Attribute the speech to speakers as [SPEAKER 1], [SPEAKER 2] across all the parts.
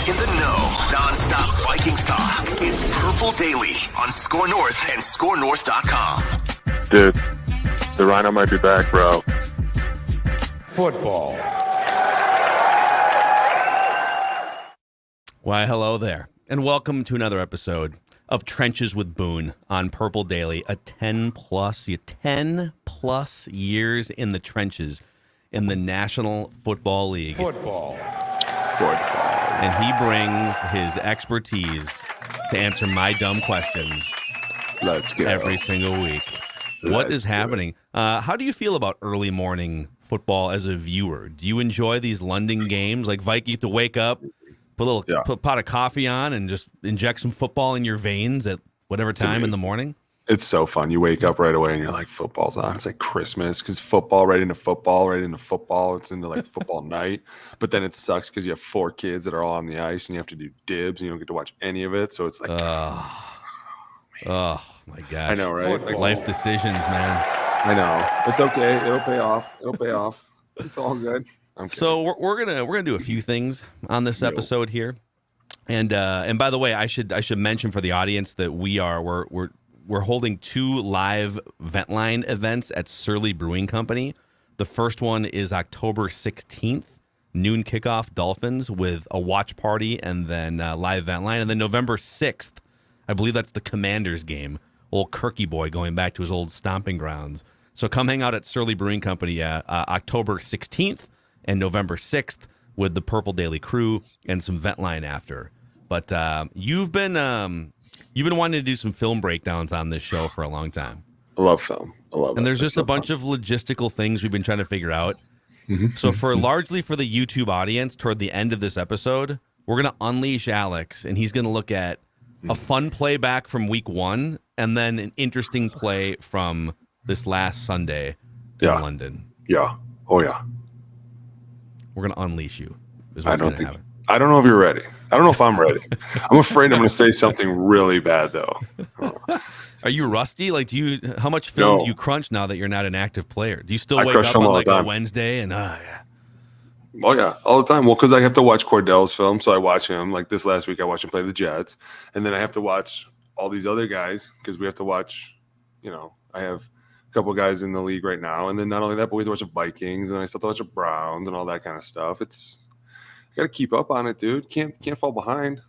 [SPEAKER 1] Get in the know. Non-stop Vikings talk. It's Purple Daily on Score North and ScoreNorth.com.
[SPEAKER 2] Dude, the Rhino might be back, bro.
[SPEAKER 3] Football.
[SPEAKER 4] Why, hello there, and welcome to another episode of Trenches with Boone on Purple Daily. A 10 plus years in the trenches in the National Football League.
[SPEAKER 3] Football.
[SPEAKER 4] And he brings his expertise to answer my dumb questions.
[SPEAKER 2] Let's go.
[SPEAKER 4] Every single week. What is happening? How do you feel about early morning football as a viewer? Do you enjoy these London games? Like Vikings to wake up, put a pot of coffee on, and just inject some football in your veins at whatever time in the morning?
[SPEAKER 2] It's so fun. You wake up right away and you're like, football's on. It's like Christmas because football, right into football. It's into like football night. But then it sucks because you have 4 kids that are all on the ice and you have to do dibs and you don't get to watch any of it. So it's like,
[SPEAKER 4] oh my gosh.
[SPEAKER 2] I know, right?
[SPEAKER 4] Like, life decisions, man.
[SPEAKER 2] I know. It's okay. It'll pay off. It's all good.
[SPEAKER 4] So we're gonna do a few things on this episode here. And by the way, I should mention for the audience that we're holding 2 live Ventline events at Surly Brewing Company. The first one is October 16th, noon kickoff, Dolphins, with a watch party and then live Ventline. And then November 6th, I believe that's the Commanders game, old Kirky boy going back to his old stomping grounds. So come hang out at Surly Brewing Company October 16th and November 6th with the Purple Daily crew and some Ventline after. But you've been wanting to do some film breakdowns on this show for a long time.
[SPEAKER 2] I love film. I love it.
[SPEAKER 4] And there's just a bunch of logistical things we've been trying to figure out. So largely for the YouTube audience, toward the end of this episode, we're going to unleash Alex, and he's going to look at a fun play back from week 1 and then an interesting play from this last Sunday in London.
[SPEAKER 2] Yeah. Oh, yeah.
[SPEAKER 4] We're going to unleash you. Is what's going to happen.
[SPEAKER 2] I don't know if you're ready. I don't know if I'm ready. I'm afraid I'm going to say something really bad, though.
[SPEAKER 4] Are you rusty? Like, how much film do you crunch now that you're not an active player? Do you still wake up on like a Wednesday and
[SPEAKER 2] Oh yeah, all the time. Well, because I have to watch Cordell's film, so I watch him. Like this last week, I watched him play the Jets, and then I have to watch all these other guys because we have to watch. I have a couple guys in the league right now, and then not only that, but we have to watch the Vikings, and then I still have to watch the Browns and all that kind of stuff. I got to keep up on it, dude. Can't fall behind.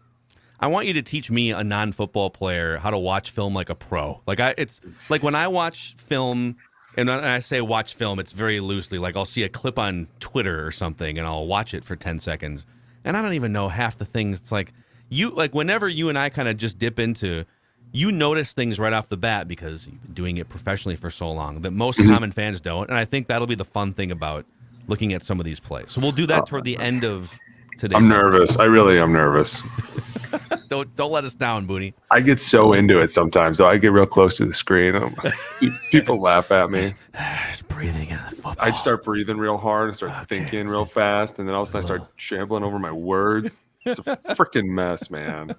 [SPEAKER 4] I want you to teach me, a non-football player, how to watch film like a pro. It's like when I watch film, and when I say watch film, it's very loosely. Like I'll see a clip on Twitter or something, and I'll watch it for 10 seconds, and I don't even know half the things. It's like whenever you and I kind of just dip into, you notice things right off the bat because you've been doing it professionally for so long that most common fans don't. And I think that'll be the fun thing about looking at some of these plays. So we'll do that toward the end of today's
[SPEAKER 2] I'm nervous. I really am nervous.
[SPEAKER 4] Don't let us down, Booney.
[SPEAKER 2] I get so into it sometimes, though. I get real close to the screen. People laugh at me.
[SPEAKER 4] Just breathing in the football.
[SPEAKER 2] I'd start breathing real hard and start thinking real fast, and then all of a sudden I start shambling over my words. It's a freaking mess, man.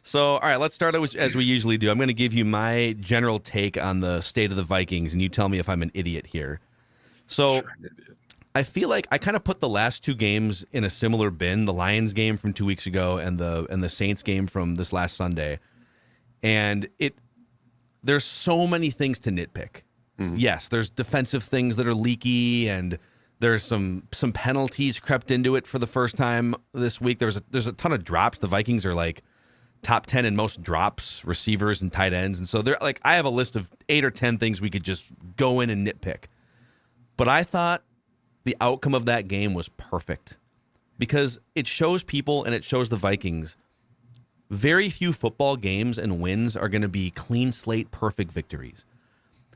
[SPEAKER 4] So, all right, let's start as we usually do. I'm going to give you my general take on the state of the Vikings, and you tell me if I'm an idiot here. So, sure, I feel like I kind of put the last 2 games in a similar bin, the Lions game from 2 weeks ago and the Saints game from this last Sunday. And there's so many things to nitpick. Yes, there's defensive things that are leaky, and there's some penalties crept into it for the first time this week. There's a ton of drops. The Vikings are like top 10 in most drops, receivers and tight ends. And so they're like, I have a list of 8 or 10 things we could just go in and nitpick. But I thought the outcome of that game was perfect because it shows people and it shows the Vikings very few football games and wins are going to be clean slate, perfect victories.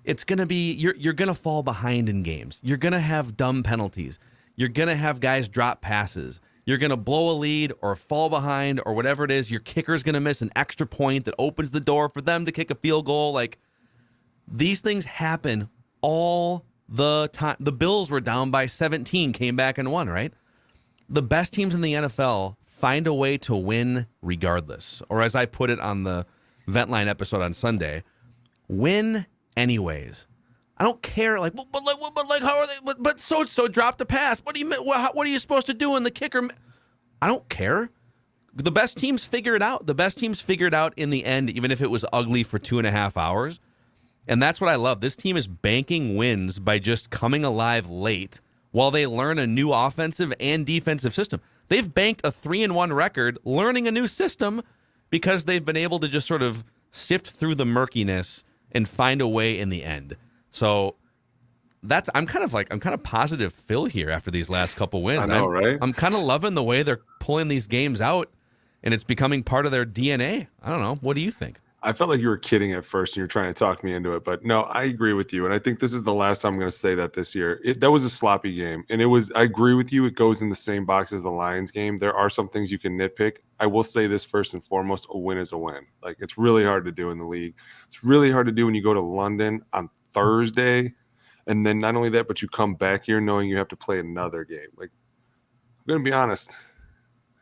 [SPEAKER 4] It's going to be, you're going to fall behind in games. You're going to have dumb penalties. You're going to have guys drop passes. You're going to blow a lead or fall behind or whatever it is. Your kicker's going to miss an extra point that opens the door for them to kick a field goal. Like, these things happen all the time. The Bills were down by 17, came back and won, right? The best teams in the NFL find a way to win regardless. Or as I put it on the Ventline episode on Sunday, win anyways. I don't care. Like, but how are they? But so drop the pass. What do you? What are you supposed to do in the kicker? I don't care. the best teams figure it out. The best teams figure it out in the end, even if it was ugly for 2.5 hours. And that's what I love. This team is banking wins by just coming alive late while they learn a new offensive and defensive system. They've banked a 3-1 record learning a new system because they've been able to just sort of sift through the murkiness and find a way in the end. So I'm kind of positive Phil here after these last couple wins.
[SPEAKER 2] I know, right?
[SPEAKER 4] I'm kind of loving the way they're pulling these games out, and it's becoming part of their DNA. I don't know. What do you think?
[SPEAKER 2] I felt like you were kidding at first and you're trying to talk me into it, but no, I agree with you. And I think this is the last time I'm going to say that this year. That was a sloppy game. And I agree with you. It goes in the same box as the Lions game. There are some things you can nitpick. I will say this first and foremost, a win is a win. Like, it's really hard to do in the league. It's really hard to do when you go to London on Thursday. And then not only that, but you come back here knowing you have to play another game. Like, I'm going to be honest,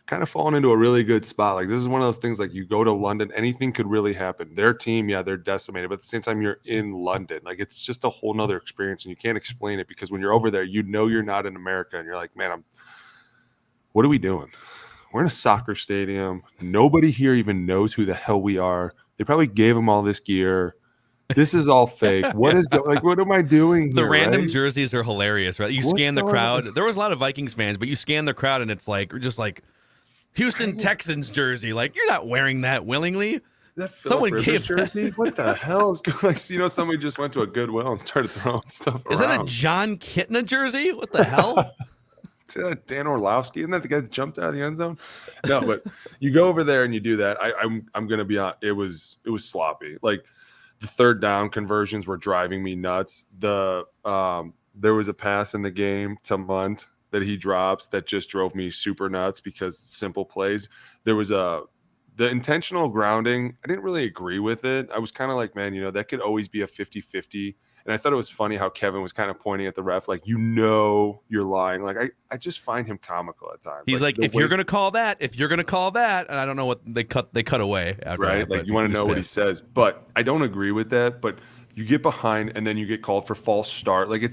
[SPEAKER 2] kind of falling into a really good spot. Like, this is one of those things, like, you go to London, anything could really happen. Their team, yeah, they're decimated, but at the same time, you're in London. Like, it's just a whole nother experience, and you can't explain it because when you're over there, you know you're not in America, and you're like, man, what are we doing? We're in a soccer stadium. Nobody here even knows who the hell we are. They probably gave them all this gear. This is all fake. What am I doing here?
[SPEAKER 4] The random
[SPEAKER 2] right?
[SPEAKER 4] jerseys are hilarious, right? You scan the crowd. There was a lot of Vikings fans, but you scan the crowd and it's like, just like Houston Texans jersey. Like, you're not wearing that willingly.
[SPEAKER 2] Someone gave jersey. What the hell is going? Like, somebody just went to a Goodwill and started throwing stuff around.
[SPEAKER 4] Is that a John Kitna jersey? What the hell?
[SPEAKER 2] Is that Dan Orlovsky? Isn't that the guy that jumped out of the end zone? No, but you go over there and you do that. I'm gonna be honest. It was sloppy. Like, the third down conversions were driving me nuts. There was a pass in the game to Munt that he drops that just drove me super nuts because simple plays. There was the intentional grounding. I didn't really agree with it. I was kind of like, man, that could always be a 50-50. And I thought it was funny how Kevin was kind of pointing at the ref, like, you're lying. Like, I just find him comical at times.
[SPEAKER 4] He's like, you're going to call that, and I don't know what they cut away after
[SPEAKER 2] right?
[SPEAKER 4] that,
[SPEAKER 2] Like, you want to know what he says, but I don't agree with that. But you get behind and then you get called for false start. Like,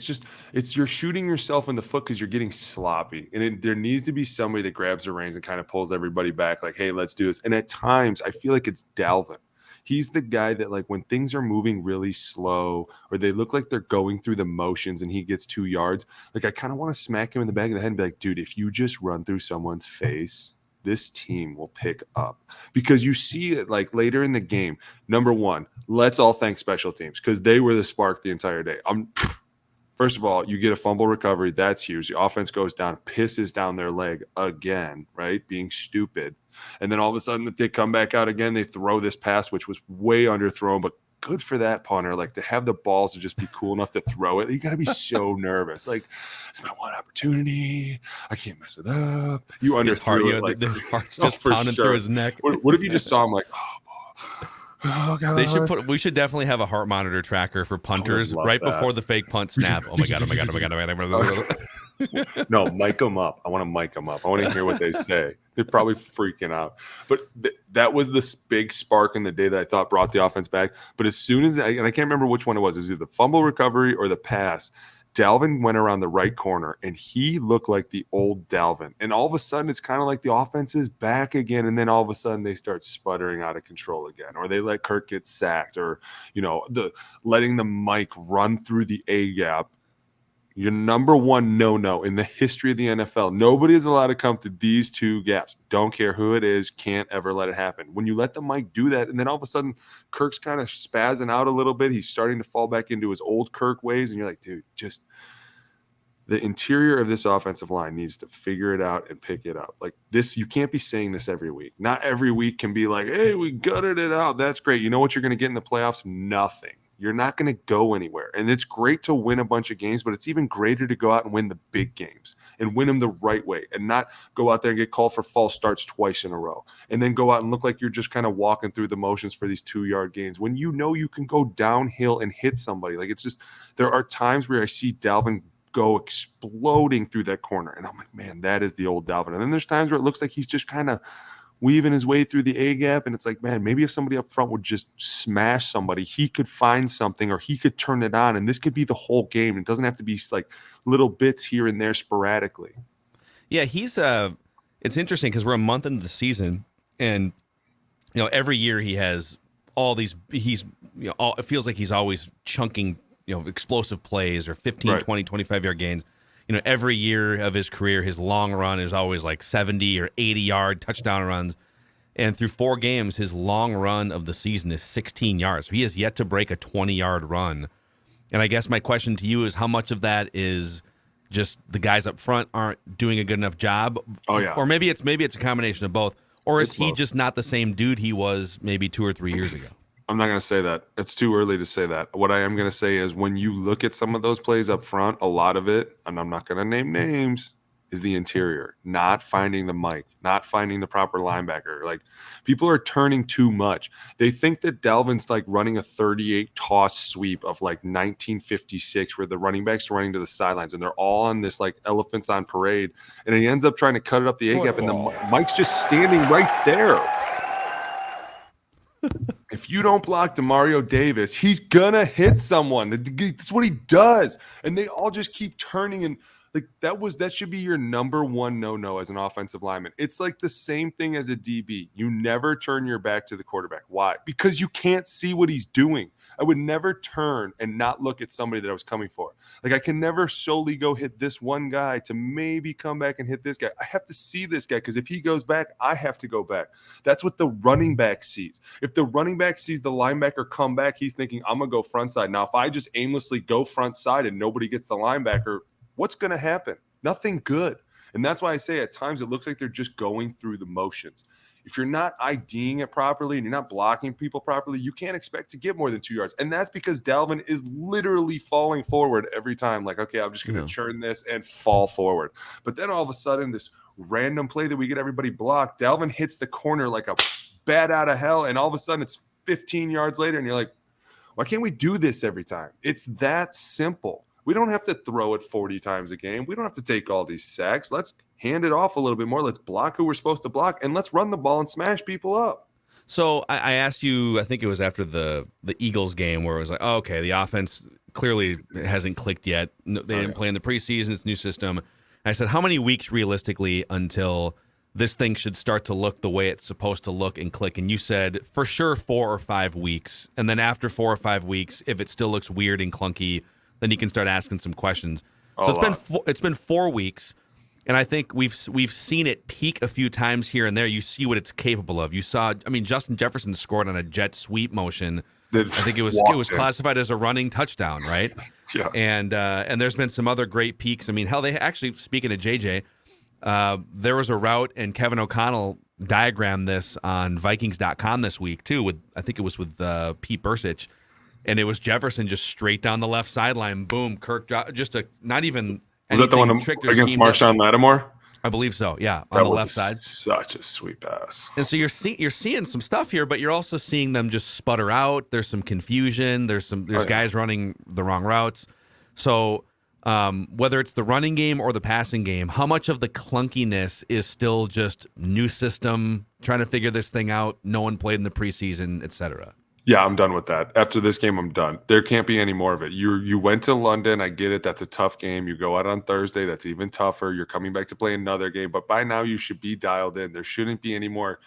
[SPEAKER 2] you're shooting yourself in the foot because you're getting sloppy. And there needs to be somebody that grabs the reins and kind of pulls everybody back. Like, hey, let's do this. And at times I feel like it's Dalvin. He's the guy that, like, when things are moving really slow or they look like they're going through the motions and he gets 2 yards, like, I kind of want to smack him in the back of the head and be like, dude, if you just run through someone's face, this team will pick up. Because you see it, like, later in the game. Number one, let's all thank special teams because they were the spark the entire day. First of all, you get a fumble recovery. That's huge. The offense goes down, pisses down their leg again, right? Being stupid. And then all of a sudden they come back out again. They throw this pass, which was way underthrown, but good for that punter. Like, to have the balls to just be cool enough to throw it. You got to be so nervous. Like, it's my one opportunity. I can't mess it up. You underthrew it. Like,
[SPEAKER 4] the heart's just pounding through his neck.
[SPEAKER 2] What if you just saw him like, oh God.
[SPEAKER 4] We should definitely have a heart monitor tracker for punters right before the fake punt snap. Oh my god.
[SPEAKER 2] No, mic them up. I want to mic them up. I want to hear what they say. They're probably freaking out. But that was this big spark in the day that I thought brought the offense back. But as soon as I can't remember which one it was either the fumble recovery or the pass. Dalvin went around the right corner, and he looked like the old Dalvin. And all of a sudden, it's kind of like the offense is back again, and then all of a sudden they start sputtering out of control again, or they let Kirk get sacked, or letting the mic run through the A gap. Your number one no in the history of the NFL. Nobody is allowed to come to these two gaps. Don't care who it is. Can't ever let it happen. When you let the mic do that, and then all of a sudden Kirk's kind of spazzing out a little bit. He's starting to fall back into his old Kirk ways. And you're like, dude, just the interior of this offensive line needs to figure it out and pick it up. Like this, you can't be saying this every week. Not every week can be like, hey, we gutted it out. That's great. You know what you're going to get in the playoffs? Nothing. You're not going to go anywhere. And it's great to win a bunch of games, but it's even greater to go out and win the big games and win them the right way and not go out there and get called for false starts twice in a row and then go out and look like you're just kind of walking through the motions for these 2-yard gains when you know you can go downhill and hit somebody. Like, it's just, there are times where I see Dalvin go exploding through that corner and I'm like, man, that is the old Dalvin. And then there's times where it looks like he's just kind of weaving his way through the A gap. And it's like, man, maybe if somebody up front would just smash somebody, he could find something or he could turn it on. And this could be the whole game. It doesn't have to be like little bits here and there sporadically.
[SPEAKER 4] Yeah, he's it's interesting because we're a month into the season, and every year he has all these. He's it feels like he's always chunking explosive plays or 15, 20, 25-yard gains. Every year of his career, his long run is always like 70 or 80-yard touchdown runs. And through 4 games, his long run of the season is 16 yards. So he has yet to break a 20-yard run. And I guess my question to you is how much of that is just the guys up front aren't doing a good enough job?
[SPEAKER 2] Oh, yeah.
[SPEAKER 4] Or maybe it's a combination of both. Or is he
[SPEAKER 2] both.
[SPEAKER 4] just not the same dude he was maybe 2 or 3 years ago?
[SPEAKER 2] I'm not going to say that. It's too early to say that. What I am going to say is when you look at some of those plays up front, a lot of it, and I'm not going to name names, is the interior, not finding the mic, not finding the proper linebacker. Like, people are turning too much. They think that Dalvin's like running a 38 toss sweep of like 1956 where the running back's running to the sidelines and they're all on this like elephants on parade. And he ends up trying to cut it up the A-gap and the mic's just standing right there. If you don't block Demario Davis, he's going to hit someone. That's what he does. And they all just keep turning and like that should be your number one no as an offensive lineman. It's like the same thing as a DB. You never turn your back to the quarterback. Why? Because you can't see what he's doing. I would never turn and not look at somebody that I was coming for. Like I can never solely go hit this one guy to maybe come back and hit this guy. I have to see this guy because if he goes back, I have to go back. That's what the running back sees. If the running back sees the linebacker come back, he's thinking, I'm going to go front side. Now, if I just aimlessly go front side and nobody gets the linebacker, what's going to happen? Nothing good. And that's why I say at times it looks like they're just going through the motions. If you're not IDing it properly and you're not blocking people properly, you can't expect to get more than 2 yards. And that's because Dalvin is literally falling forward every time. Like, okay, I'm just going to churn this and fall forward. But then all of a sudden, this random play that we get everybody blocked, Dalvin hits the corner like a bat out of hell. And all of a sudden it's 15 yards later. And you're like, why can't we do this every time? It's that simple. We don't have to throw it 40 times a game. We don't have to take all these sacks. Let's hand it off a little bit more. Let's block who we're supposed to block, and let's run the ball and smash people up.
[SPEAKER 4] So I asked you, I think it was after the Eagles game where it was like, oh, okay, the offense clearly hasn't clicked yet. They didn't play in the preseason. It's a new system. I said, how many weeks realistically until this thing should start to look the way it's supposed to look and click? And you said, for sure, 4 or 5 weeks. And then after 4 or 5 weeks, if it still looks weird and clunky, then you can start asking some questions. So it's been 4 weeks, and I think we've seen it peak a few times here and there. You see what it's capable of. You saw, Justin Jefferson scored on a jet sweep motion. I think it was classified as a running touchdown, right?
[SPEAKER 2] Yeah.
[SPEAKER 4] And there's been some other great peaks. Hell, they actually, speaking of JJ, there was a route, and Kevin O'Connell diagrammed this on Vikings.com this week too. I think it was with Pete Bursich. And it was Jefferson just straight down the left sideline. Boom, Kirk, just not even
[SPEAKER 2] was that the one against Marshawn Lattimore?
[SPEAKER 4] I believe so, yeah, on the left side.
[SPEAKER 2] Such a sweet pass.
[SPEAKER 4] And so you're seeing some stuff here, but you're also seeing them just sputter out. There's some confusion. There's guys running the wrong routes. So whether it's the running game or the passing game, how much of the clunkiness is still just new system, trying to figure this thing out, no one played in the preseason, et cetera?
[SPEAKER 2] Yeah, I'm done with that. After this game, I'm done. There can't be any more of it. You went to London. I get it. That's a tough game. You go out on Thursday. That's even tougher. You're coming back to play another game. But by now, you should be dialed in. There shouldn't be any more,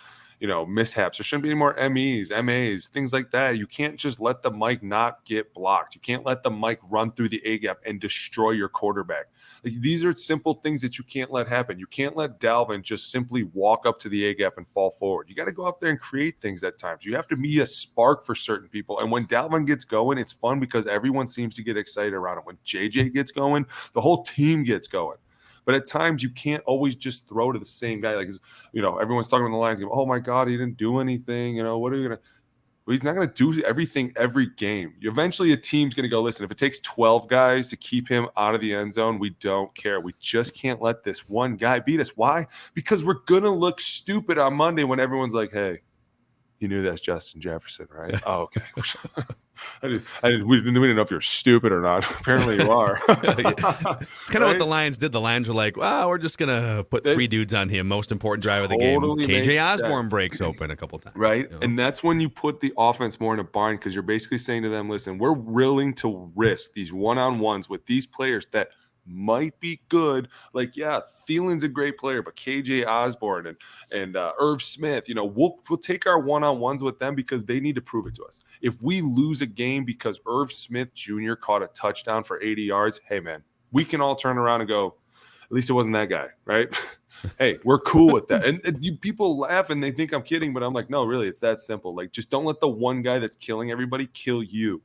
[SPEAKER 2] mishaps. There shouldn't be any more MEs, MAs, things like that. You can't just let the mic not get blocked. You can't let the mic run through the A-gap and destroy your quarterback. Like, these are simple things that you can't let happen. You can't let Dalvin just simply walk up to the A-gap and fall forward. You got to go up there and create things at times. You have to be a spark for certain people. And when Dalvin gets going, it's fun because everyone seems to get excited around him. When JJ gets going, the whole team gets going. But at times, you can't always just throw to the same guy. Like, everyone's talking about the Lions game. Oh, my God, he didn't do anything. What are you going to – well, he's not going to do everything every game. Eventually, a team's going to go, listen, if it takes 12 guys to keep him out of the end zone, we don't care. We just can't let this one guy beat us. Why? Because we're going to look stupid on Monday when everyone's like, hey, you knew that's Justin Jefferson, right? Oh, okay. We didn't know if you're stupid or not. Apparently you are.
[SPEAKER 4] It's kind of what the Lions did. The Lions were like, well, we're just going to put 3 dudes on him. Most important drive of the game. KJ Osborne breaks open a couple times.
[SPEAKER 2] Right. And that's when you put the offense more in a bind because you're basically saying to them, listen, we're willing to risk these one-on-ones with these players that might be good. Like, yeah, Thielen's a great player, but KJ Osborne and Irv Smith, we'll take our one-on-ones with them because they need to prove it to us. If we lose a game because Irv Smith Jr. caught a touchdown for 80 yards, hey, man, we can all turn around and go, at least it wasn't that guy, right? Hey, we're cool with that. And people laugh and they think I'm kidding, but I'm like, no, really, it's that simple. Like, just don't let the one guy that's killing everybody kill you.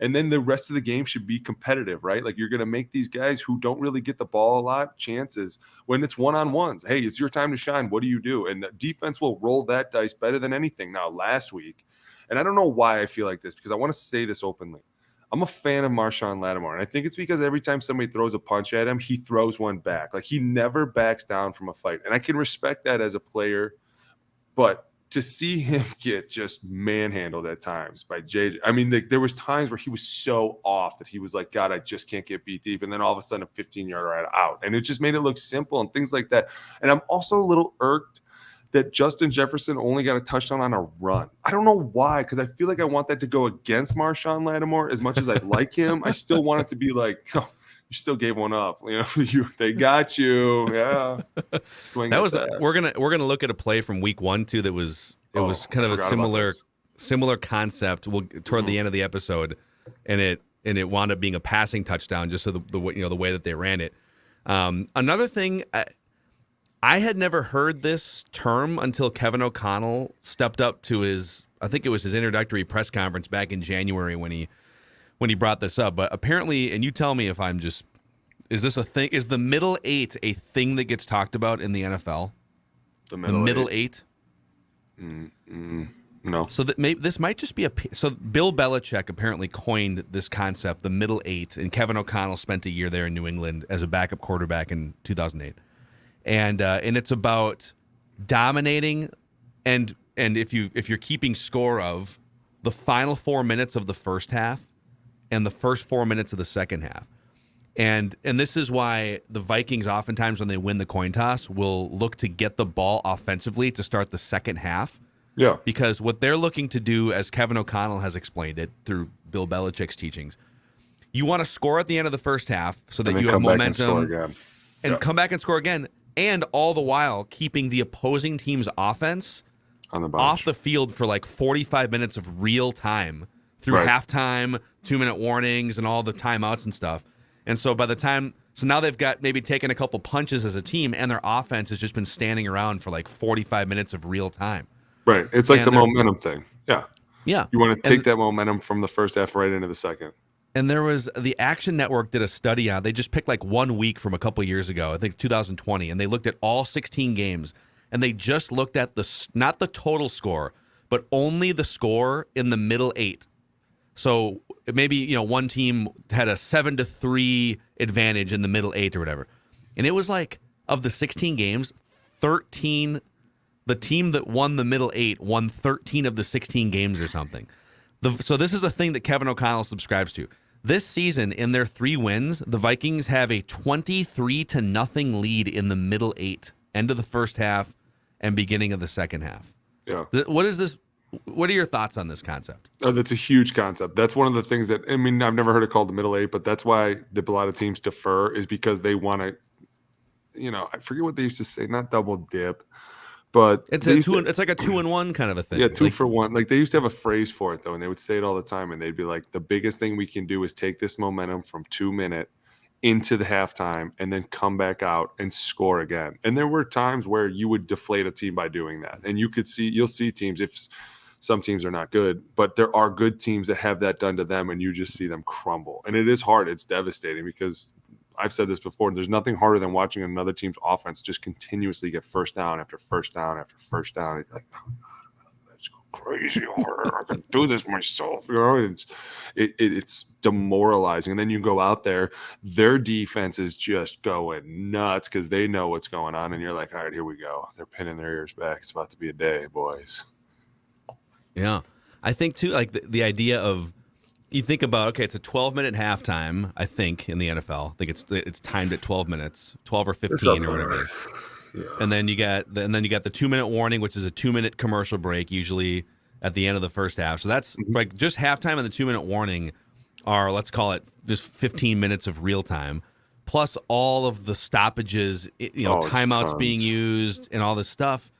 [SPEAKER 2] And then the rest of the game should be competitive, right? Like, you're going to make these guys who don't really get the ball a lot chances when it's one-on-ones. Hey, it's your time to shine. What do you do? And the defense will roll that dice better than anything. Now, last week, and I don't know why I feel like this, because I want to say this openly. I'm a fan of Marshawn Lattimore, and I think it's because every time somebody throws a punch at him, he throws one back. Like, he never backs down from a fight. And I can respect that as a player, but to see him get just manhandled at times by JJ, I mean, there was times where he was so off that he was like, God, I just can't get beat deep. And then all of a sudden a 15-yarder out. And it just made it look simple and things like that. And I'm also a little irked that Justin Jefferson only got a touchdown on a run. I don't know why, because I feel like I want that to go against Marshawn Lattimore. As much as I like him, I still want it to be like, oh, you still gave one up. They got you. Yeah. Swing
[SPEAKER 4] that was
[SPEAKER 2] that.
[SPEAKER 4] We're gonna look at a play from week 1 too that was kind of a similar concept. Toward the end of the episode, and it wound up being a passing touchdown just so the way that they ran it. Another thing. I had never heard this term until Kevin O'Connell stepped up to his introductory press conference back in January when he brought this up. But apparently, and you tell me if I'm just, is this a thing? Is the middle eight a thing that gets talked about in the NFL? The middle eight?
[SPEAKER 2] No.
[SPEAKER 4] So that this might just be so Bill Belichick apparently coined this concept, the middle eight, and Kevin O'Connell spent a year there in New England as a backup quarterback in 2008. And it's about dominating, and if you're keeping score of the final 4 minutes of the first half and the first 4 minutes of the second half, and this is why the Vikings oftentimes when they win the coin toss will look to get the ball offensively to start the second half.
[SPEAKER 2] Yeah,
[SPEAKER 4] because what they're looking to do, as Kevin O'Connell has explained it through Bill Belichick's teachings, you want to score at the end of the first half so that you have momentum and come back and score again. And all the while keeping the opposing team's offense
[SPEAKER 2] on the bench,
[SPEAKER 4] off the field for like 45 minutes of real time through halftime, 2-minute warnings, and all the timeouts and stuff. And so now they've got maybe taken a couple punches as a team, and their offense has just been standing around for like 45 minutes of real time.
[SPEAKER 2] Right. It's like the momentum thing. Yeah.
[SPEAKER 4] Yeah.
[SPEAKER 2] You want to take that momentum from the first half right into the second.
[SPEAKER 4] And there was the Action Network did a study on. They just picked like 1 week from a couple years ago, I think 2020, and they looked at all 16 games, and they just looked at not the total score, but only the score in the middle eight. So maybe one team had a 7-3 advantage in the middle eight or whatever, and it was like of the 16 games, 13. The team that won the middle eight won 13 of the 16 games or something. So this is a thing that Kevin O'Connell subscribes to. This season, in their 3 wins, the Vikings have a 23-0 lead in the middle eight, end of the first half and beginning of the second half.
[SPEAKER 2] Yeah.
[SPEAKER 4] What is this? What are your thoughts on this concept?
[SPEAKER 2] Oh, that's a huge concept. That's one of the things that, I mean, I've never heard it called the middle eight, but that's why a lot of teams defer, is because they want to, I forget what they used to say, not double dip. But
[SPEAKER 4] it's like a 2-1 kind of a thing.
[SPEAKER 2] Yeah, 2 for 1. Like, they used to have a phrase for it though, and they would say it all the time, and they'd be like, the biggest thing we can do is take this momentum from 2-minute into the halftime and then come back out and score again. And there were times where you would deflate a team by doing that. And you'll see teams, if some teams are not good, but there are good teams that have that done to them, and you just see them crumble. And it is hard. It's devastating because I've said this before, there's nothing harder than watching another team's offense just continuously get first down after first down after first down. You're like, oh, God, let's go crazy. I can do this myself. It's demoralizing. And then you go out there, their defense is just going nuts because they know what's going on. And you're like, all right, here we go. They're pinning their ears back. It's about to be a day, boys.
[SPEAKER 4] Yeah. I think, too, like the idea of, you think about, okay, it's a 12-minute halftime, I think, in the NFL. I think it's timed at 12 minutes, 12 or 15 or whatever it is. Yeah. And then you got the 2-minute warning, which is a 2-minute commercial break, usually at the end of the first half. So that's like just halftime and the 2-minute warning are, let's call it just 15 minutes of real time. plus all of the stoppages, timeouts being used and all this stuff.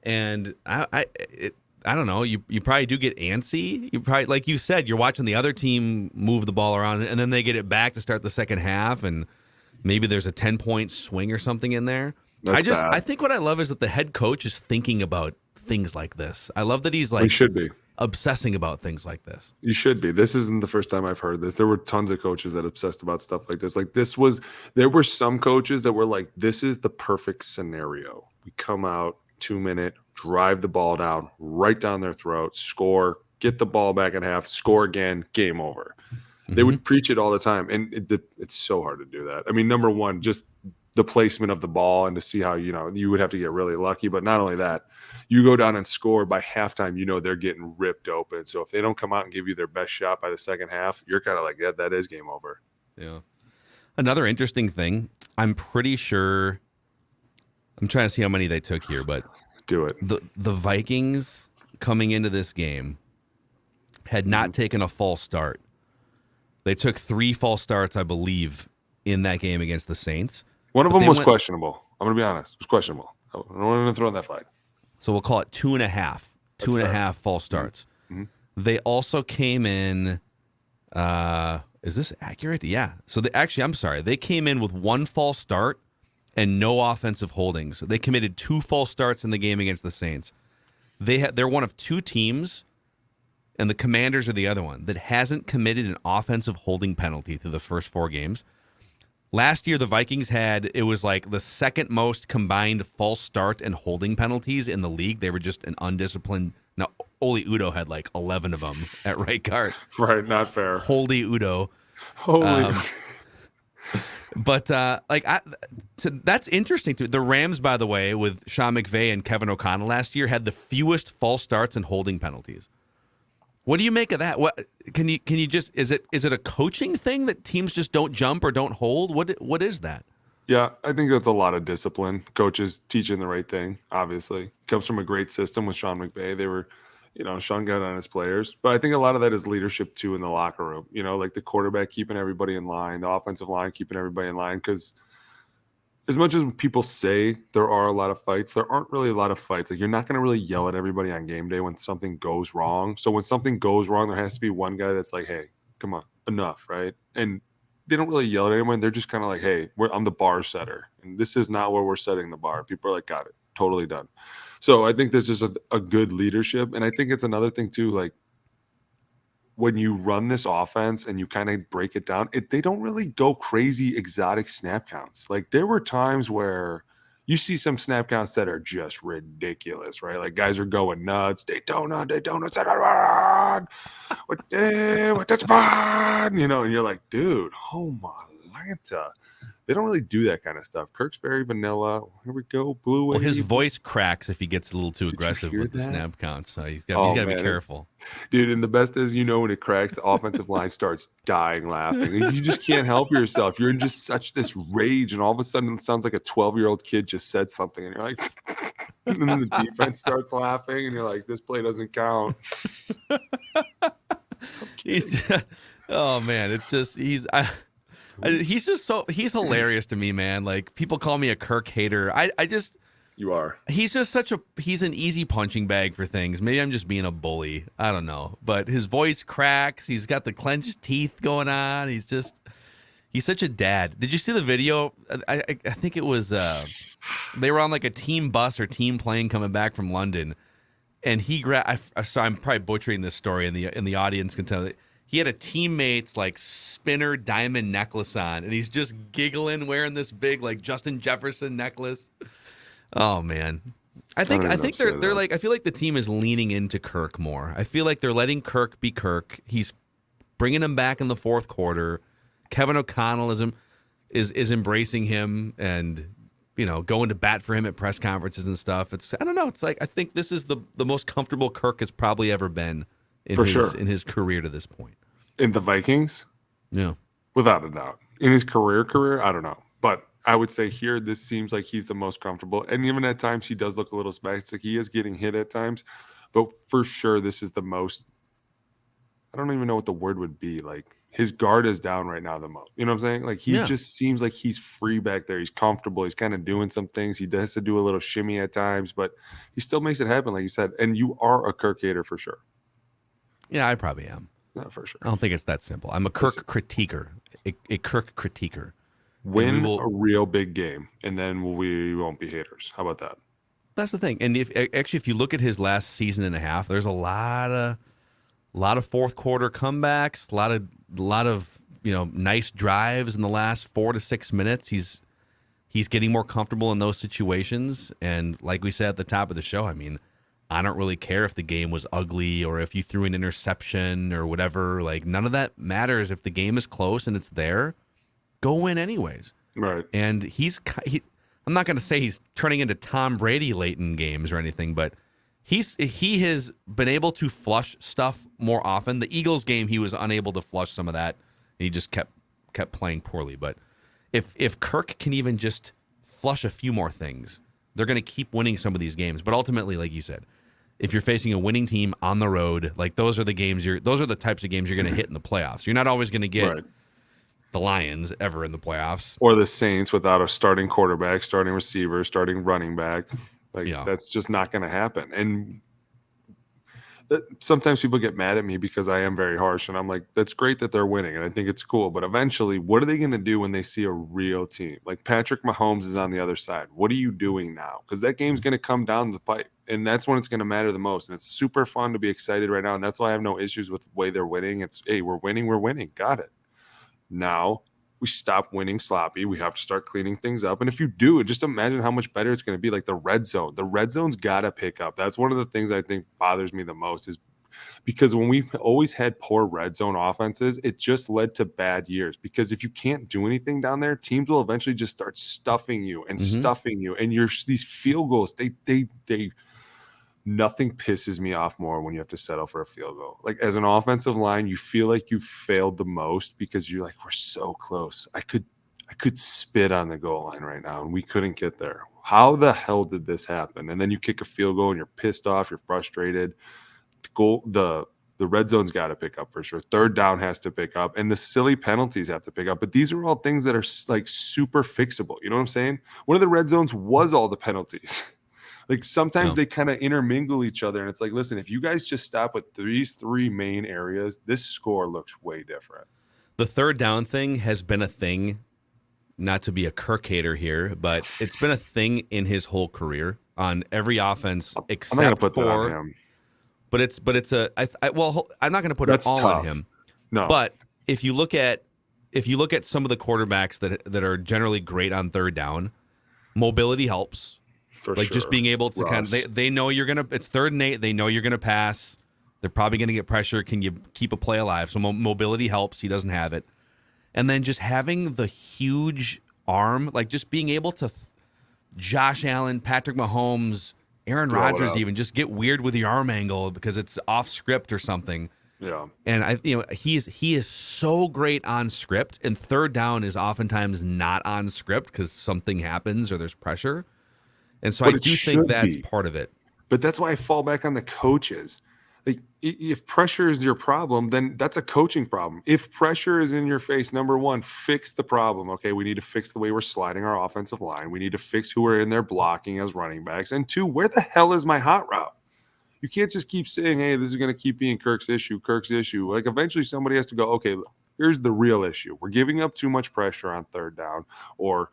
[SPEAKER 4] And I don't know. You probably do get antsy. You probably, like you said, you're watching the other team move the ball around, and then they get it back to start the second half, and maybe there's a 10-point swing or something in there. I think what I love is that the head coach is thinking about things like this. I love that he's like,
[SPEAKER 2] he should be
[SPEAKER 4] obsessing about things like this.
[SPEAKER 2] You should be. This isn't the first time I've heard this. There were tons of coaches that obsessed about stuff like this. There were some coaches that were like, this is the perfect scenario. We come out 2-minute, drive the ball down, right down their throat, score, get the ball back at half, score again, game over. They would preach it all the time. And it's so hard to do that. I mean, number one, just the placement of the ball and to see how, you would have to get really lucky. But not only that, you go down and score by halftime, they're getting ripped open. So if they don't come out and give you their best shot by the second half, you're kind of like, yeah, that is game over.
[SPEAKER 4] Yeah. Another interesting thing, I'm pretty sure, I'm trying to see how many they took here, but
[SPEAKER 2] do it.
[SPEAKER 4] The Vikings coming into this game had not taken a false start. They took 3 false starts, I believe, in that game against the Saints.
[SPEAKER 2] One of them was questionable. I'm going to be honest. It was questionable. I don't want to throw in that flag.
[SPEAKER 4] So we'll call it 2.5. 2.5 false starts. Mm-hmm. They also came in. Is this accurate? Yeah. So they came in with 1 false start and no offensive holdings. They committed 2 false starts in the game against the Saints. They're one of 2 teams, and the Commanders are the other one, that hasn't committed an offensive holding penalty through the first 4 games. Last year, the Vikings it was like the second most combined false start and holding penalties in the league. They were just an undisciplined. Now, Oli Udoh had like 11 of them at right guard.
[SPEAKER 2] Right, not fair.
[SPEAKER 4] Holy Udoh. But that's interesting too. The Rams, by the way, with Sean McVay and Kevin O'Connell last year, had the fewest false starts and holding penalties. What do you make of that? What can you just is it a coaching thing that teams just don't jump or don't hold? What is that?
[SPEAKER 2] Yeah, I think that's a lot of discipline. Coaches teaching the right thing, obviously. Comes from a great system with Sean McVay. They were, Sean got on his players. But I think a lot of that is leadership too in the locker room. Like the quarterback keeping everybody in line, the offensive line keeping everybody in line. Because as much as people say there are a lot of fights, there aren't really a lot of fights. Like, you're not going to really yell at everybody on game day when something goes wrong. So when something goes wrong, there has to be one guy that's like, hey, come on, enough, right? And they don't really yell at anyone. They're just kind of like, hey, I'm the bar setter. And this is not where we're setting the bar. People are like, got it, totally done. So I think there's just a good leadership. And I think it's another thing too, like, when you run this offense and you kind of break it down, they don't really go crazy exotic snap counts. Like, there were times where you see some snap counts that are just ridiculous, right? Like, guys are going nuts. Daytona, what that's fun, and you're like, dude, oh my Lanta. They don't really do that kind of stuff. Kirk's very vanilla. Here we go, blue wave.
[SPEAKER 4] Well, his voice cracks if he gets a little too aggressive with the snap counts. So he's got to be careful.
[SPEAKER 2] Dude, and the best is, when it cracks, the offensive line starts dying laughing. You just can't help yourself. You're in just such this rage, and all of a sudden it sounds like a 12-year-old kid just said something, and you're like, and then the defense starts laughing, and you're like, this play doesn't count.
[SPEAKER 4] Oh, man, it's just he's hilarious to me, man. Like, people call me a Kirk hater.
[SPEAKER 2] You are.
[SPEAKER 4] He's just he's an easy punching bag for things. Maybe I'm just being a bully. I don't know. But his voice cracks. He's got the clenched teeth going on. He's such a dad. Did you see the video? I think it was, they were on like a team bus or team plane coming back from London. And he I'm probably butchering this story, and the audience can tell it. He had a teammate's like spinner diamond necklace on, and he's just giggling, wearing this big like Justin Jefferson necklace. Oh man, I think they're like, I feel like the team is leaning into Kirk more. I feel like they're letting Kirk be Kirk. He's bringing him back in the fourth quarter. Kevin O'Connell is embracing him and going to bat for him at press conferences and stuff. I don't know. It's like, I think this is the most comfortable Kirk has probably ever been in his career to this point.
[SPEAKER 2] In the Vikings?
[SPEAKER 4] Yeah.
[SPEAKER 2] Without a doubt. In his career, I don't know. But I would say here, this seems like he's the most comfortable. And even at times, he does look a little spastic. He is getting hit at times. But for sure, this is the most I don't even know what the word would be. Like his guard is down right now the most. You know what I'm saying? Like he
[SPEAKER 4] Yeah.
[SPEAKER 2] just seems like he's free back there. He's comfortable. He's kind of doing some things. He has to do a little shimmy at times, but he still makes it happen, like you said. And you are a Kirk hater for sure.
[SPEAKER 4] Yeah, I probably am.
[SPEAKER 2] Not for sure.
[SPEAKER 4] I don't think it's that simple. I'm a Kirk critiquer. A Kirk critiquer.
[SPEAKER 2] Win a real big game, and then we won't be haters. How about that?
[SPEAKER 4] That's the thing. And if you look at his last season and a half, there's a lot of fourth quarter comebacks, a lot of nice drives in the last 4 to 6 minutes. He's getting more comfortable in those situations. And like we said at the top of the show, I mean, I don't really care if the game was ugly or if you threw an interception or whatever. Like none of that matters. If the game is close and it's there, go win anyways.
[SPEAKER 2] Right.
[SPEAKER 4] And I'm not going to say he's turning into Tom Brady late in games or anything, but he has been able to flush stuff more often. The Eagles game, he was unable to flush some of that. And he just kept playing poorly. But if Kirk can even just flush a few more things, they're going to keep winning some of these games. But ultimately, like you said, if you're facing a winning team on the road, like those are the types of games you're going to hit in the playoffs. You're not always going to get the Lions ever in the playoffs.
[SPEAKER 2] Or the Saints without a starting quarterback, starting receiver, starting running back. That's just not going to happen. And sometimes people get mad at me because I am very harsh. And I'm like, that's great that they're winning. And I think it's cool. But eventually, what are they going to do when they see a real team? Like Patrick Mahomes is on the other side. What are you doing now? Because that game's going to come down the pipe. And that's when it's going to matter the most. And it's super fun to be excited right now. And that's why I have no issues with the way they're winning. It's, hey, we're winning. Got it. Now we stop winning sloppy. We have to start cleaning things up. And if you do, just imagine how much better it's going to be. Like the red zone. The red zone's got to pick up. That's one of the things I think bothers me the most is because when we've always had poor red zone offenses, it just led to bad years. Because if you can't do anything down there, teams will eventually just start stuffing you and stuffing you. And these field goals, they nothing pisses me off more when you have to settle for a field goal. Like as an offensive line, you feel like you failed the most because you're like, we're so close. I could spit on the goal line right now and we couldn't get there. How the hell did this happen? And then you kick a field goal and you're pissed off, you're frustrated. The red zone's got to pick up for sure. Third down has to pick up, and the silly penalties have to pick up. But these are all things that are like super fixable. You know what I'm saying? One of the red zones was all the penalties. Like sometimes they kind of intermingle each other, and it's like, listen, if you guys just stop with these three main areas, this score looks way different.
[SPEAKER 4] The third down thing has been a thing, not to be a Kirk hater here, but it's been a thing in his whole career on every offense except
[SPEAKER 2] I'm not gonna put
[SPEAKER 4] for.
[SPEAKER 2] That on him.
[SPEAKER 4] But I'm not going to put
[SPEAKER 2] That's
[SPEAKER 4] it all
[SPEAKER 2] tough.
[SPEAKER 4] on him.
[SPEAKER 2] No,
[SPEAKER 4] but if you look at some of the quarterbacks that are generally great on third down, mobility helps.
[SPEAKER 2] for
[SPEAKER 4] like
[SPEAKER 2] sure.
[SPEAKER 4] just being able to
[SPEAKER 2] Ross.
[SPEAKER 4] they know you're gonna. It's 3rd and 8. They know you're gonna pass. They're probably gonna get pressure. Can you keep a play alive? So mobility helps. He doesn't have it, and then just having the huge arm, like just being able to Josh Allen, Patrick Mahomes, Aaron Rodgers, even just get weird with your arm angle because it's off script or something.
[SPEAKER 2] Yeah.
[SPEAKER 4] And he is so great on script, and third down is oftentimes not on script because something happens or there's pressure. And so I do think that's part of it.
[SPEAKER 2] But that's why I fall back on the coaches. Like if pressure is your problem, then that's a coaching problem. If pressure is in your face, number one, fix the problem. Okay, we need to fix the way we're sliding our offensive line. We need to fix who are in there blocking as running backs. And 2, where the hell is my hot route? You can't just keep saying, hey, this is going to keep being Kirk's issue. Like eventually somebody has to go, okay, here's the real issue. We're giving up too much pressure on third down, or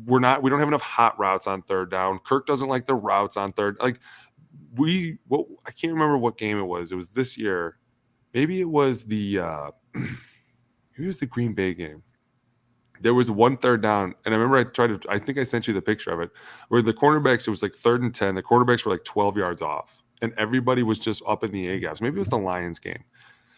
[SPEAKER 2] we don't have enough hot routes on third down. Kirk doesn't like the routes on third. Like I can't remember what game it was. It was this year. Maybe it was the Green Bay game. There was one third down, and I remember I think I sent you the picture of it, where the cornerbacks, it was like 3rd and 10. The quarterbacks were like 12 yards off, and everybody was just up in the A-gaps. Maybe it was the Lions game.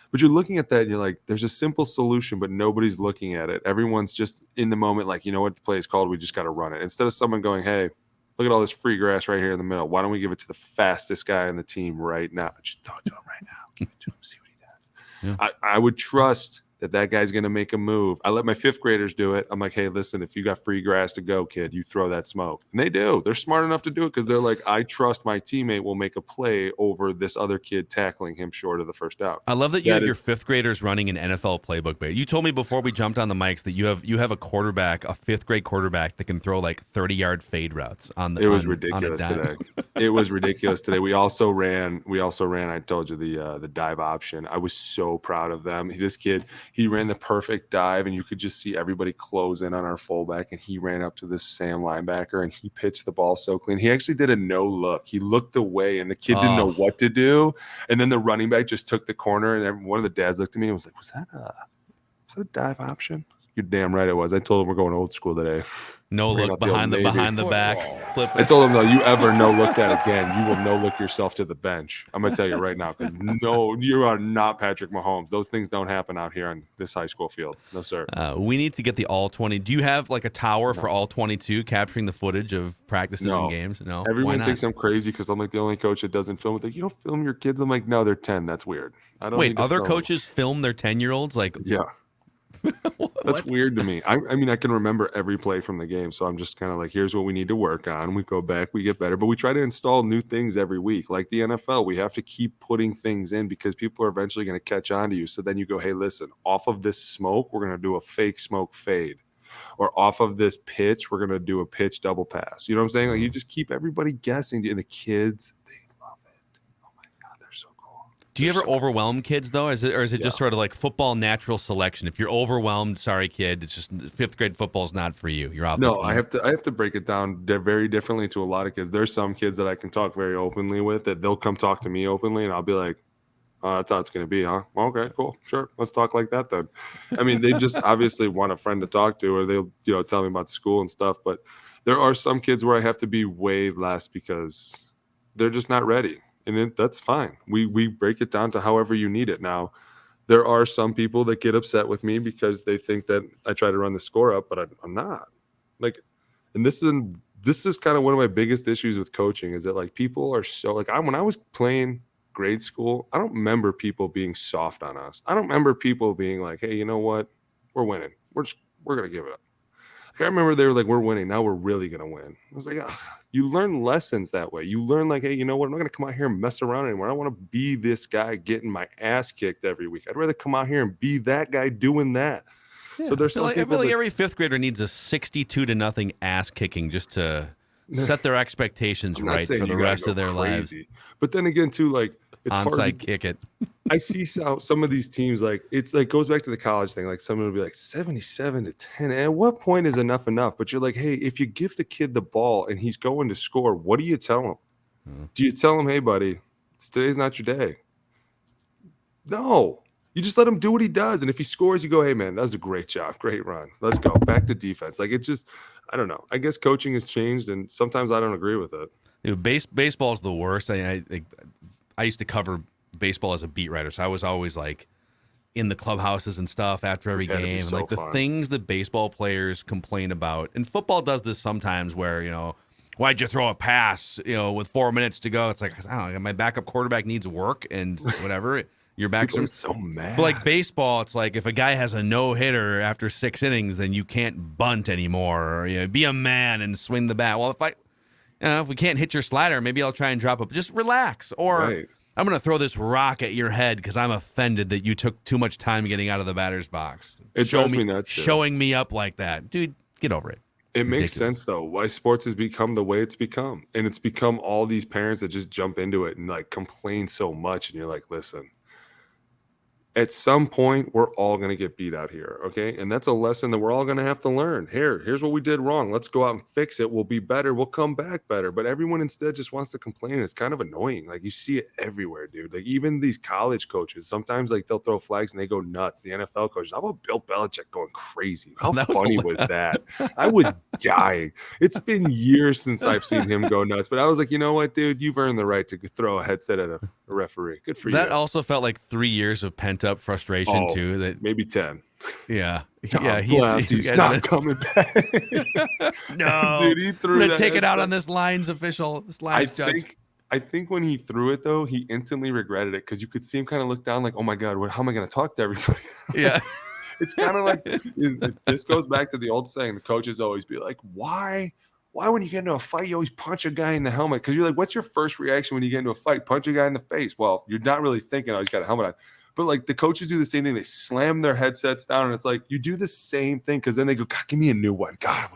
[SPEAKER 2] But you're looking at that, and you're like, there's a simple solution, but nobody's looking at it. Everyone's just in the moment like, you know what the play is called? We just got to run it. Instead of someone going, hey, look at all this free grass right here in the middle. Why don't we give it to the fastest guy on the team right now? Just throw it to him right now. Give it to him. See what he does. Yeah. I would trust that guy's going to make a move. I let my 5th graders do it. I'm like, hey, listen, if you got free grass to go, kid, you throw that smoke. And they do. They're smart enough to do it because they're like, I trust my teammate will make a play over this other kid tackling him short of the first down.
[SPEAKER 4] I love that you have your 5th graders running an NFL playbook. But you told me before we jumped on the mics that you have a quarterback, a 5th grade quarterback that can throw like 30-yard fade routes on the.
[SPEAKER 2] It was ridiculous today. It was ridiculous today. We also ran. I told you the dive option. I was so proud of them. This kid, he ran the perfect dive, and you could just see everybody close in on our fullback. And he ran up to this Sam linebacker, and he pitched the ball so clean. He actually did a no look. He looked away, and the kid didn't know what to do. And then the running back just took the corner, and one of the dads looked at me and was like, "Was that a dive option?" You're damn right it was. I told him we're going old school today.
[SPEAKER 4] No look behind the back. Flip it.
[SPEAKER 2] I told him, though, you ever no look that again, you will no look yourself to the bench. I'm going to tell you right now, because no, you are not Patrick Mahomes. Those things don't happen out here on this high school field. No, sir.
[SPEAKER 4] We need to get the all 20. Do you have like a tower for all 22 capturing the footage of practices and games? No.
[SPEAKER 2] Everyone thinks I'm crazy because I'm like the only coach that doesn't film it. Like, you don't film your kids? I'm like, no, they're 10. That's weird. I don't.
[SPEAKER 4] Wait, other coaches film their 10-year-olds? Like,
[SPEAKER 2] yeah. That's weird to me. I mean, I can remember every play from the game, so I'm just kind of like, here's what we need to work on. We go back, we get better, but we try to install new things every week. Like the NFL, we have to keep putting things in because people are eventually going to catch on to you. So then you go, hey, listen, off of this smoke, we're going to do a fake smoke fade. Or off of this pitch, we're going to do a pitch double pass. You know what I'm saying? Like, you just keep everybody guessing. And the kids, they love it. Oh, my God, they're so cool.
[SPEAKER 4] Do you ever overwhelm kids, though? Is it just sort of like football natural selection? If you're overwhelmed, sorry, kid, it's just 5th grade football is not for you. You're off.
[SPEAKER 2] No, I have to break it down very differently to a lot of kids. There's some kids that I can talk very openly with that they'll come talk to me openly, and I'll be like, that's how it's going to be, huh? Well, okay, cool. Sure. Let's talk like that then. I mean, they just obviously want a friend to talk to, or they'll tell me about school and stuff. But there are some kids where I have to be way less because they're just not ready. And that's fine. We break it down to however you need it. Now, there are some people that get upset with me because they think that I try to run the score up, but I'm not. Like, and this is kind of one of my biggest issues with coaching is that, like, people are so, like, when I was playing grade school, I don't remember people being soft on us. I don't remember people being like, hey, you know what? We're winning. We're going to give it up. Like, I remember they were like, we're winning. Now we're really going to win. I was like, you learn lessons that way. You learn like, hey, you know what? I'm not going to come out here and mess around anymore. I don't want to be this guy getting my ass kicked every week. I'd rather come out here and be that guy doing that.
[SPEAKER 4] Yeah,
[SPEAKER 2] so there's
[SPEAKER 4] I feel like every 5th grader needs a 62-0 ass kicking just to set their expectations right for the rest of their lives.
[SPEAKER 2] But then again, too, like, it's
[SPEAKER 4] onside
[SPEAKER 2] hard
[SPEAKER 4] kick it.
[SPEAKER 2] I see some of these teams, like, it's like goes back to the college thing. Like, someone will be like 77-10. And at what point is enough? But you're like, hey, if you give the kid the ball and he's going to score, what do you tell him? Do you tell him, hey, buddy, today's not your day? No. You just let him do what he does. And if he scores, you go, hey, man, that was a great job. Great run. Let's go. Back to defense. Like, it just, I don't know. I guess coaching has changed, and sometimes I don't agree with it.
[SPEAKER 4] Baseball is the worst. I used to cover baseball as a beat writer, so I was always like in the clubhouses and stuff after every game.
[SPEAKER 2] So
[SPEAKER 4] and like the things that baseball players complain about, and football does this sometimes where, you know, why'd you throw a pass, you know, with 4 minutes to go? It's like, I don't know, my backup quarterback needs work and whatever. Your back's
[SPEAKER 2] so mad.
[SPEAKER 4] But like baseball, it's like if a guy has a no-hitter after 6 innings, then you can't bunt anymore, or, you know, be a man and swing the bat. Well, if we can't hit your slider, maybe I'll try and drop it. Just relax. Or I'm going to throw this rock at your head because I'm offended that you took too much time getting out of the batter's box.
[SPEAKER 2] It drives me nuts.
[SPEAKER 4] Showing me up like that. Dude, get over it.
[SPEAKER 2] It makes sense, though, why sports has become the way it's become. And it's become all these parents that just jump into it and, like, complain so much. And you're like, listen, at some point, we're all going to get beat out here, okay? And that's a lesson that we're all going to have to learn. Here's what we did wrong. Let's go out and fix it. We'll be better. We'll come back better. But everyone instead just wants to complain. It's kind of annoying. Like, you see it everywhere, dude. Like, even these college coaches, sometimes, like, they'll throw flags and they go nuts. The NFL coaches, how about Bill Belichick going crazy? How funny was that? I was dying. It's been years since I've seen him go nuts. But I was like, you know what, dude? You've earned the right to throw a headset at a referee. Good for you.
[SPEAKER 4] That also felt like 3 years of pent-up frustration too. That
[SPEAKER 2] maybe 10.
[SPEAKER 4] Yeah,
[SPEAKER 2] he's not coming back.
[SPEAKER 4] No,
[SPEAKER 2] dude, he threw.
[SPEAKER 4] I'm gonna take it out on this line's official. This line's judge.
[SPEAKER 2] I think when he threw it though, he instantly regretted it because you could see him kind of look down, like, "Oh my God, how am I going to talk to everybody?"
[SPEAKER 4] Yeah.
[SPEAKER 2] It's kind of like this goes back to the old saying. The coaches always be like, why when you get into a fight, you always punch a guy in the helmet? Because you're like, what's your first reaction when you get into a fight? Punch a guy in the face. Well, you're not really thinking, oh, he's got a helmet on. But like the coaches do the same thing. They slam their headsets down, and it's like you do the same thing because then they go, God, give me a new one. God,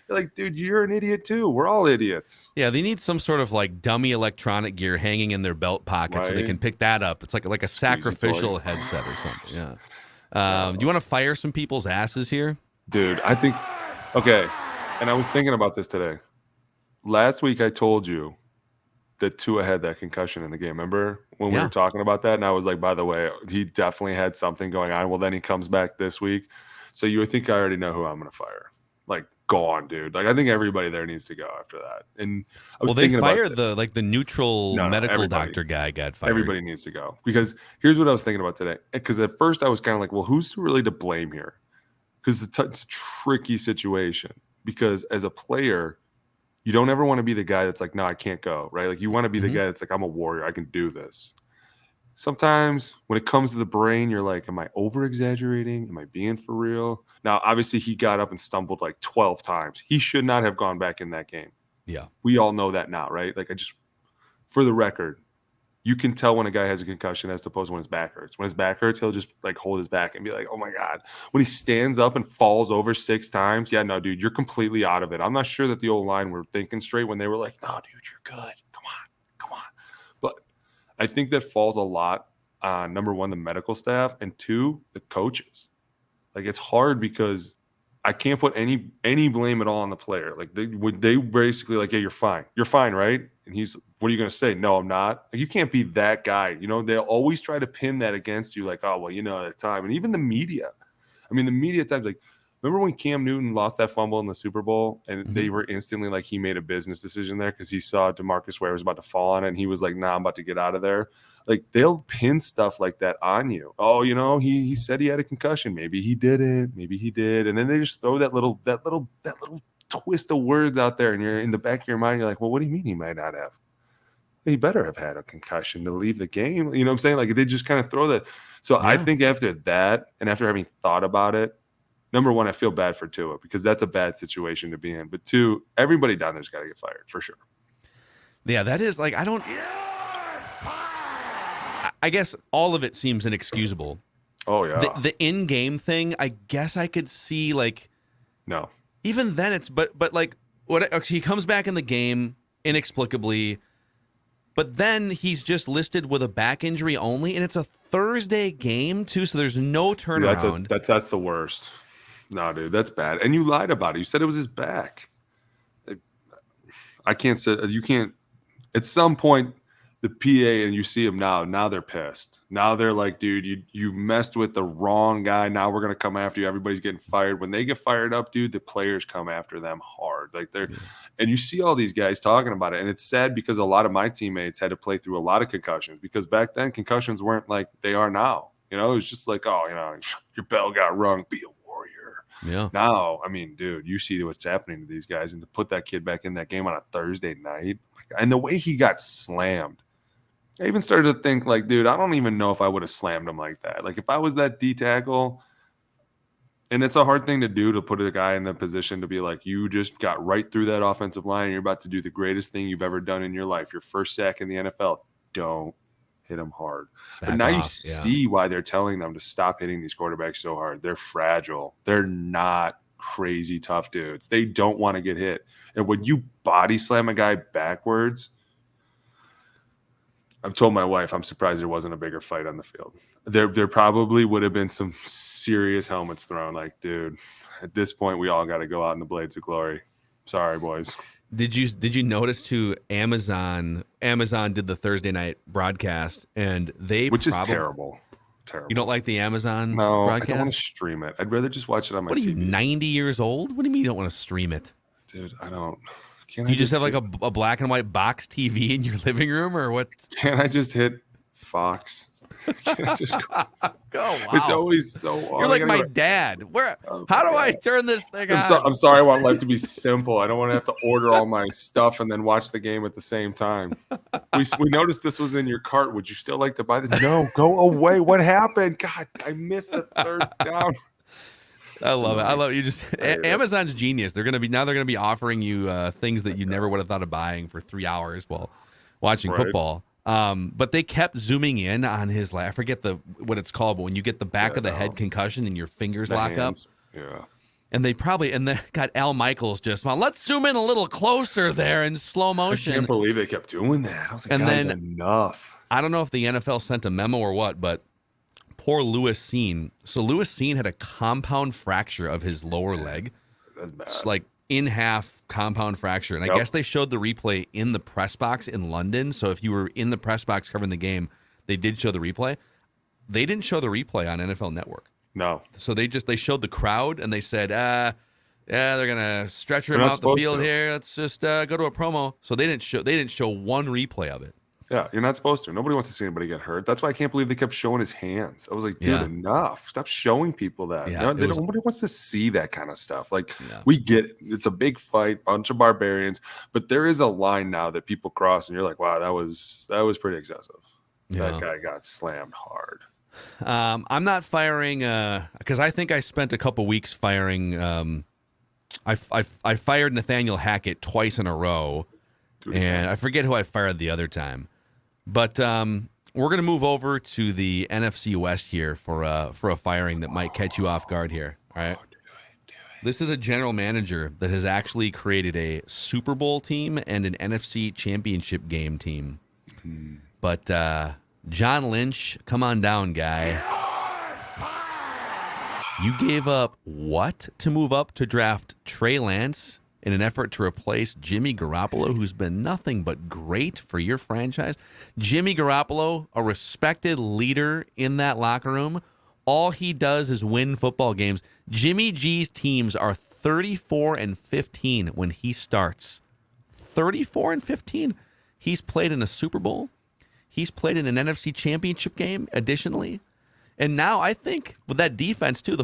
[SPEAKER 2] you're like, dude, you're an idiot too. We're all idiots.
[SPEAKER 4] Yeah, they need some sort of like dummy electronic gear hanging in their belt pocket so they can pick that up. It's like a sacrificial headset or something. Yeah. Do you want to fire some people's asses here?
[SPEAKER 2] Dude, I think okay. And I was thinking about this today. Last week I told you that Tua had that concussion in the game. Remember when we were talking about that? And I was like, by the way, he definitely had something going on. Well, then he comes back this week. So you would think I already know who I'm going to fire. Like, go on, dude. Like, I think everybody there needs to go after that. And I was thinking
[SPEAKER 4] fired the neutral medical doctor guy got fired.
[SPEAKER 2] Everybody needs to go. Because here's what I was thinking about today. Because at first I was kind of like, well, who's really to blame here? Because it's a tricky situation. Because as a player, you don't ever want to be the guy that's like, no, I can't go, right? Like you want to be the guy that's like, I'm a warrior. I can do this. Sometimes when it comes to the brain, you're like, am I over-exaggerating? Am I being for real? Now, obviously, he got up and stumbled like 12 times. He should not have gone back in that game.
[SPEAKER 4] Yeah.
[SPEAKER 2] We all know that now, right? Like for the record, you can tell when a guy has a concussion as opposed to when his back hurts. When his back hurts, he'll just like hold his back and be like, oh my God. When he stands up and falls over 6 times, yeah, no, dude, you're completely out of it. I'm not sure that the old line were thinking straight when they were like, no, dude, you're good. Come on. But I think that falls a lot on, number one, the medical staff, and 2, the coaches. Like it's hard because I can't put any blame at all on the player. Like they basically like, yeah, you're fine. You're fine, right? And he's, what are you going to say? No, I'm not. Like, you can't be that guy. You know, they'll always try to pin that against you. Like, oh, well, you know, at the time. And even the media. I mean, the media at times, like, remember when Cam Newton lost that fumble in the Super Bowl and they were instantly like, he made a business decision there because he saw DeMarcus Ware was about to fall on it. And he was like, nah, I'm about to get out of there. Like, they'll pin stuff like that on you. Oh, you know, he said he had a concussion. Maybe he didn't. Maybe he did. And then they just throw that little twist of words out there. And you're in the back of your mind, you're like, well, what do you mean he might not have? He better have had a concussion to leave the game. You know what I'm saying? Like, they just kind of throw that. So I think after that, and after having thought about it, number one, I feel bad for Tua because that's a bad situation to be in. But 2, everybody down there's got to get fired for sure.
[SPEAKER 4] Yeah, that is like, I guess all of it seems inexcusable.
[SPEAKER 2] Oh, yeah.
[SPEAKER 4] The in-game thing, I guess I could see like,
[SPEAKER 2] no.
[SPEAKER 4] Even then it's, but like, what he comes back in the game inexplicably. But then he's just listed with a back injury only, and it's a Thursday game too, so there's no turnaround.
[SPEAKER 2] That's the worst. No, dude, that's bad. And you lied about it. You said it was his back. I can't say you can't. At some point, the PA and you see him now they're pissed. Now they're like, dude, you messed with the wrong guy. Now we're gonna come after you. Everybody's getting fired. When they get fired up, dude, the players come after them hard. Like and you see all these guys talking about it. And it's sad because a lot of my teammates had to play through a lot of concussions because back then concussions weren't like they are now. You know, it was just like, oh, you know, your bell got rung, be a warrior.
[SPEAKER 4] Yeah.
[SPEAKER 2] Now, I mean, dude, you see what's happening to these guys, and to put that kid back in that game on a Thursday night, and the way he got slammed. I even started to think, like, dude, I don't even know if I would have slammed him like that. Like, if I was that D tackle, and it's a hard thing to do to put a guy in a position to be like, you just got right through that offensive line, and you're about to do the greatest thing you've ever done in your life, your first sack in the NFL. Don't hit him hard. But now you see why they're telling them to stop hitting these quarterbacks so hard. They're fragile. They're not crazy tough dudes. They don't want to get hit. And when you body slam a guy backwards, I've told my wife I'm surprised there wasn't a bigger fight on the field. There probably would have been some serious helmets thrown. Like, dude, at this point, we all got to go out in the blades of glory. Sorry, boys.
[SPEAKER 4] Did you notice too? Amazon did the Thursday night broadcast, and which
[SPEAKER 2] is terrible. Terrible.
[SPEAKER 4] You don't like the Amazon
[SPEAKER 2] I
[SPEAKER 4] broadcast?
[SPEAKER 2] don't want to stream it. I'd rather just watch it on my TV.
[SPEAKER 4] What are you, 90 years old? What do you mean you don't want to stream it?
[SPEAKER 2] Dude, I don't.
[SPEAKER 4] You just have like a black and white box TV in your living room, or what?
[SPEAKER 2] Can I just hit Fox? Can I just go?
[SPEAKER 4] Wow.
[SPEAKER 2] It's always so hard.
[SPEAKER 4] You're like my dad. How do I turn this thing on?
[SPEAKER 2] I'm sorry. I want life to be simple. I don't want to have to order all my stuff and then watch the game at the same time. We noticed this was in your cart. Would you still like to buy the? No, go away. What happened? God, I missed the third down.
[SPEAKER 4] I love it. I love it. You just
[SPEAKER 2] Amazon's
[SPEAKER 4] Amazon's genius. They're gonna be offering you things that you never would have thought of buying for 3 hours while watching football. But they kept zooming in on his. I forget what it's called, but when you get the back of the head concussion and your fingers lock
[SPEAKER 2] hands.
[SPEAKER 4] up.
[SPEAKER 2] Yeah.
[SPEAKER 4] And they got Al Michaels just, well, let's zoom in a little closer there in slow motion.
[SPEAKER 2] I can't believe they kept doing that. I was like,
[SPEAKER 4] and
[SPEAKER 2] guys,
[SPEAKER 4] then
[SPEAKER 2] enough.
[SPEAKER 4] I don't know if the NFL sent a memo or what, but poor Lewis Seen. So Lewis Seen had a compound fracture of his lower leg.
[SPEAKER 2] That's bad.
[SPEAKER 4] It's like in half compound fracture. And I guess they showed the replay in the press box in London. So if you were in the press box covering the game, they did show the replay. They didn't show the replay on NFL Network.
[SPEAKER 2] No.
[SPEAKER 4] So they showed the crowd and they said, yeah, they're gonna stretcher him out the field here. Let's just go to a promo. So they didn't show one replay of it.
[SPEAKER 2] Yeah, you're not supposed to. Nobody wants to see anybody get hurt. That's why I can't believe they kept showing his hands. I was like, dude, enough. Stop showing people that.
[SPEAKER 4] Yeah,
[SPEAKER 2] nobody wants to see that kind of stuff. Like, we get it. It's a big fight, bunch of barbarians, but there is a line now that people cross, and you're like, wow, that was pretty excessive. Yeah. That guy got slammed hard.
[SPEAKER 4] I'm not firing because I think I spent a couple weeks firing. I fired Nathaniel Hackett twice in a row, and I forget who I fired the other time. But we're going to move over to the NFC West here for a firing that might catch you off guard here. All right. This is a general manager that has actually created a Super Bowl team and an NFC Championship game team. But John Lynch, come on down, guy. You gave up what to move up to draft Trey Lance in an effort to replace Jimmy Garoppolo, who's been nothing but great for your franchise? Jimmy Garoppolo, a respected leader in that locker room. All he does is win football games. Jimmy G's teams are 34-15 when he starts. 34-15. He's played in a Super Bowl. He's played in an NFC Championship game, additionally. And now I think with that defense too,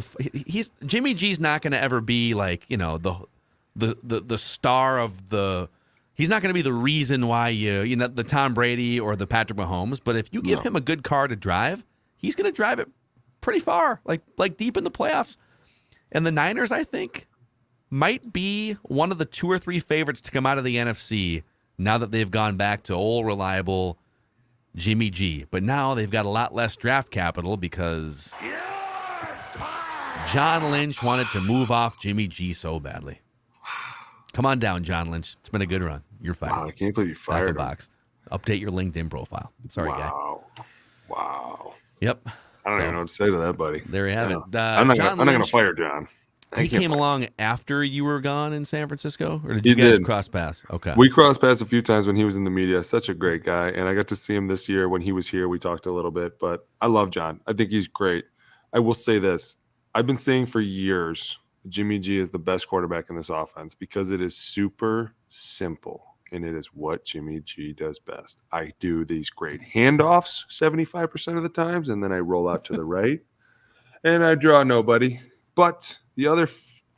[SPEAKER 4] Jimmy G's not going to ever be like, the star of the. He's not going to be the reason why the Tom Brady or the Patrick Mahomes. But if you give him a good car to drive, he's going to drive it pretty far, like deep in the playoffs. And the Niners, I think, might be one of the 2 or 3 favorites to come out of the NFC now that they've gone back to old reliable Jimmy G. But now they've got a lot less draft capital because John Lynch wanted to move off Jimmy G so badly. Come on down, John Lynch. It's been a good run. You're fired.
[SPEAKER 2] Wow, I can't believe you fired him.
[SPEAKER 4] Box. Update your LinkedIn profile. Sorry, guy.
[SPEAKER 2] Wow.
[SPEAKER 4] Yep.
[SPEAKER 2] I don't even know what to say to that, buddy.
[SPEAKER 4] There you have it.
[SPEAKER 2] I'm not going to fire John.
[SPEAKER 4] He came along after you were gone in San Francisco? Or did you guys cross paths? Okay.
[SPEAKER 2] We crossed paths a few times when he was in the media. Such a great guy. And I got to see him this year when he was here. We talked a little bit. But I love John. I think he's great. I will say this. I've been saying for years Jimmy G is the best quarterback in this offense because it is super simple. And it is what Jimmy G does best. I do these great handoffs 75% of the times. And then I roll out to the right. And I draw nobody. But the other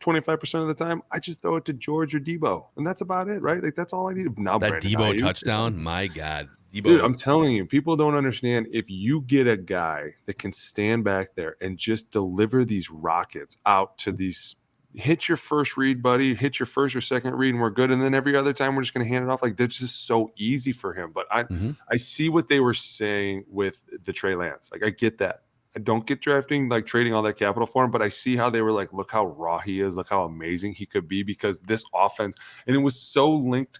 [SPEAKER 2] 25% of the time, I just throw it to George or Debo, and that's about it, right? Like that's all I need. Now
[SPEAKER 4] that Debo touchdown, my God, Debo!
[SPEAKER 2] Dude, I'm telling you, people don't understand. If you get a guy that can stand back there and just deliver these rockets out to these, hit your first read, buddy, hit your first or second read, and we're good. And then every other time, we're just going to hand it off. Like that's just so easy for him. But I see what they were saying with the Trey Lance. Like I get that. I don't get trading all that capital for him, but I see how they were like, look how raw he is, look how amazing he could be because this offense, and it was so linked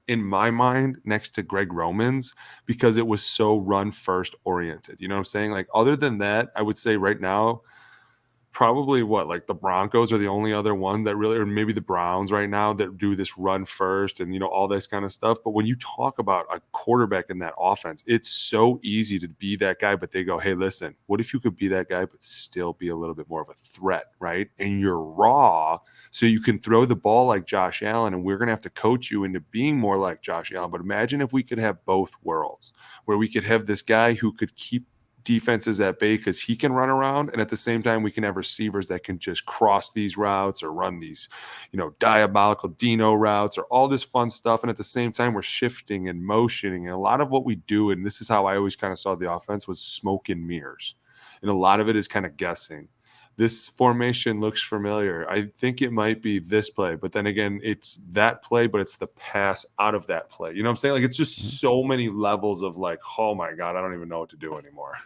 [SPEAKER 2] in my mind next to Greg Roman's because it was so run first oriented. You know what I'm saying? Like other than that, I would say right now, probably like the Broncos are the only other one that really, or maybe the Browns right now that do this run first and, all this kind of stuff. But when you talk about a quarterback in that offense, it's so easy to be that guy, but they go, hey, listen, what if you could be that guy, but still be a little bit more of a threat, right? And you're raw, so you can throw the ball like Josh Allen, and we're going to have to coach you into being more like Josh Allen. But imagine if we could have both worlds, where we could have this guy who could keep defenses at bay because he can run around, and at the same time we can have receivers that can just cross these routes or run these diabolical Dino routes or all this fun stuff, and at the same time we're shifting and motioning, and a lot of what we do, and this is how I always kind of saw the offense, was smoke and mirrors, and a lot of it is kind of guessing. this formation looks familiar. I think it might be this play, but then again, it's that play, but it's the pass out of that play. You know what I'm saying? Like, it's just so many levels of like, oh my God, I don't even know what to do anymore.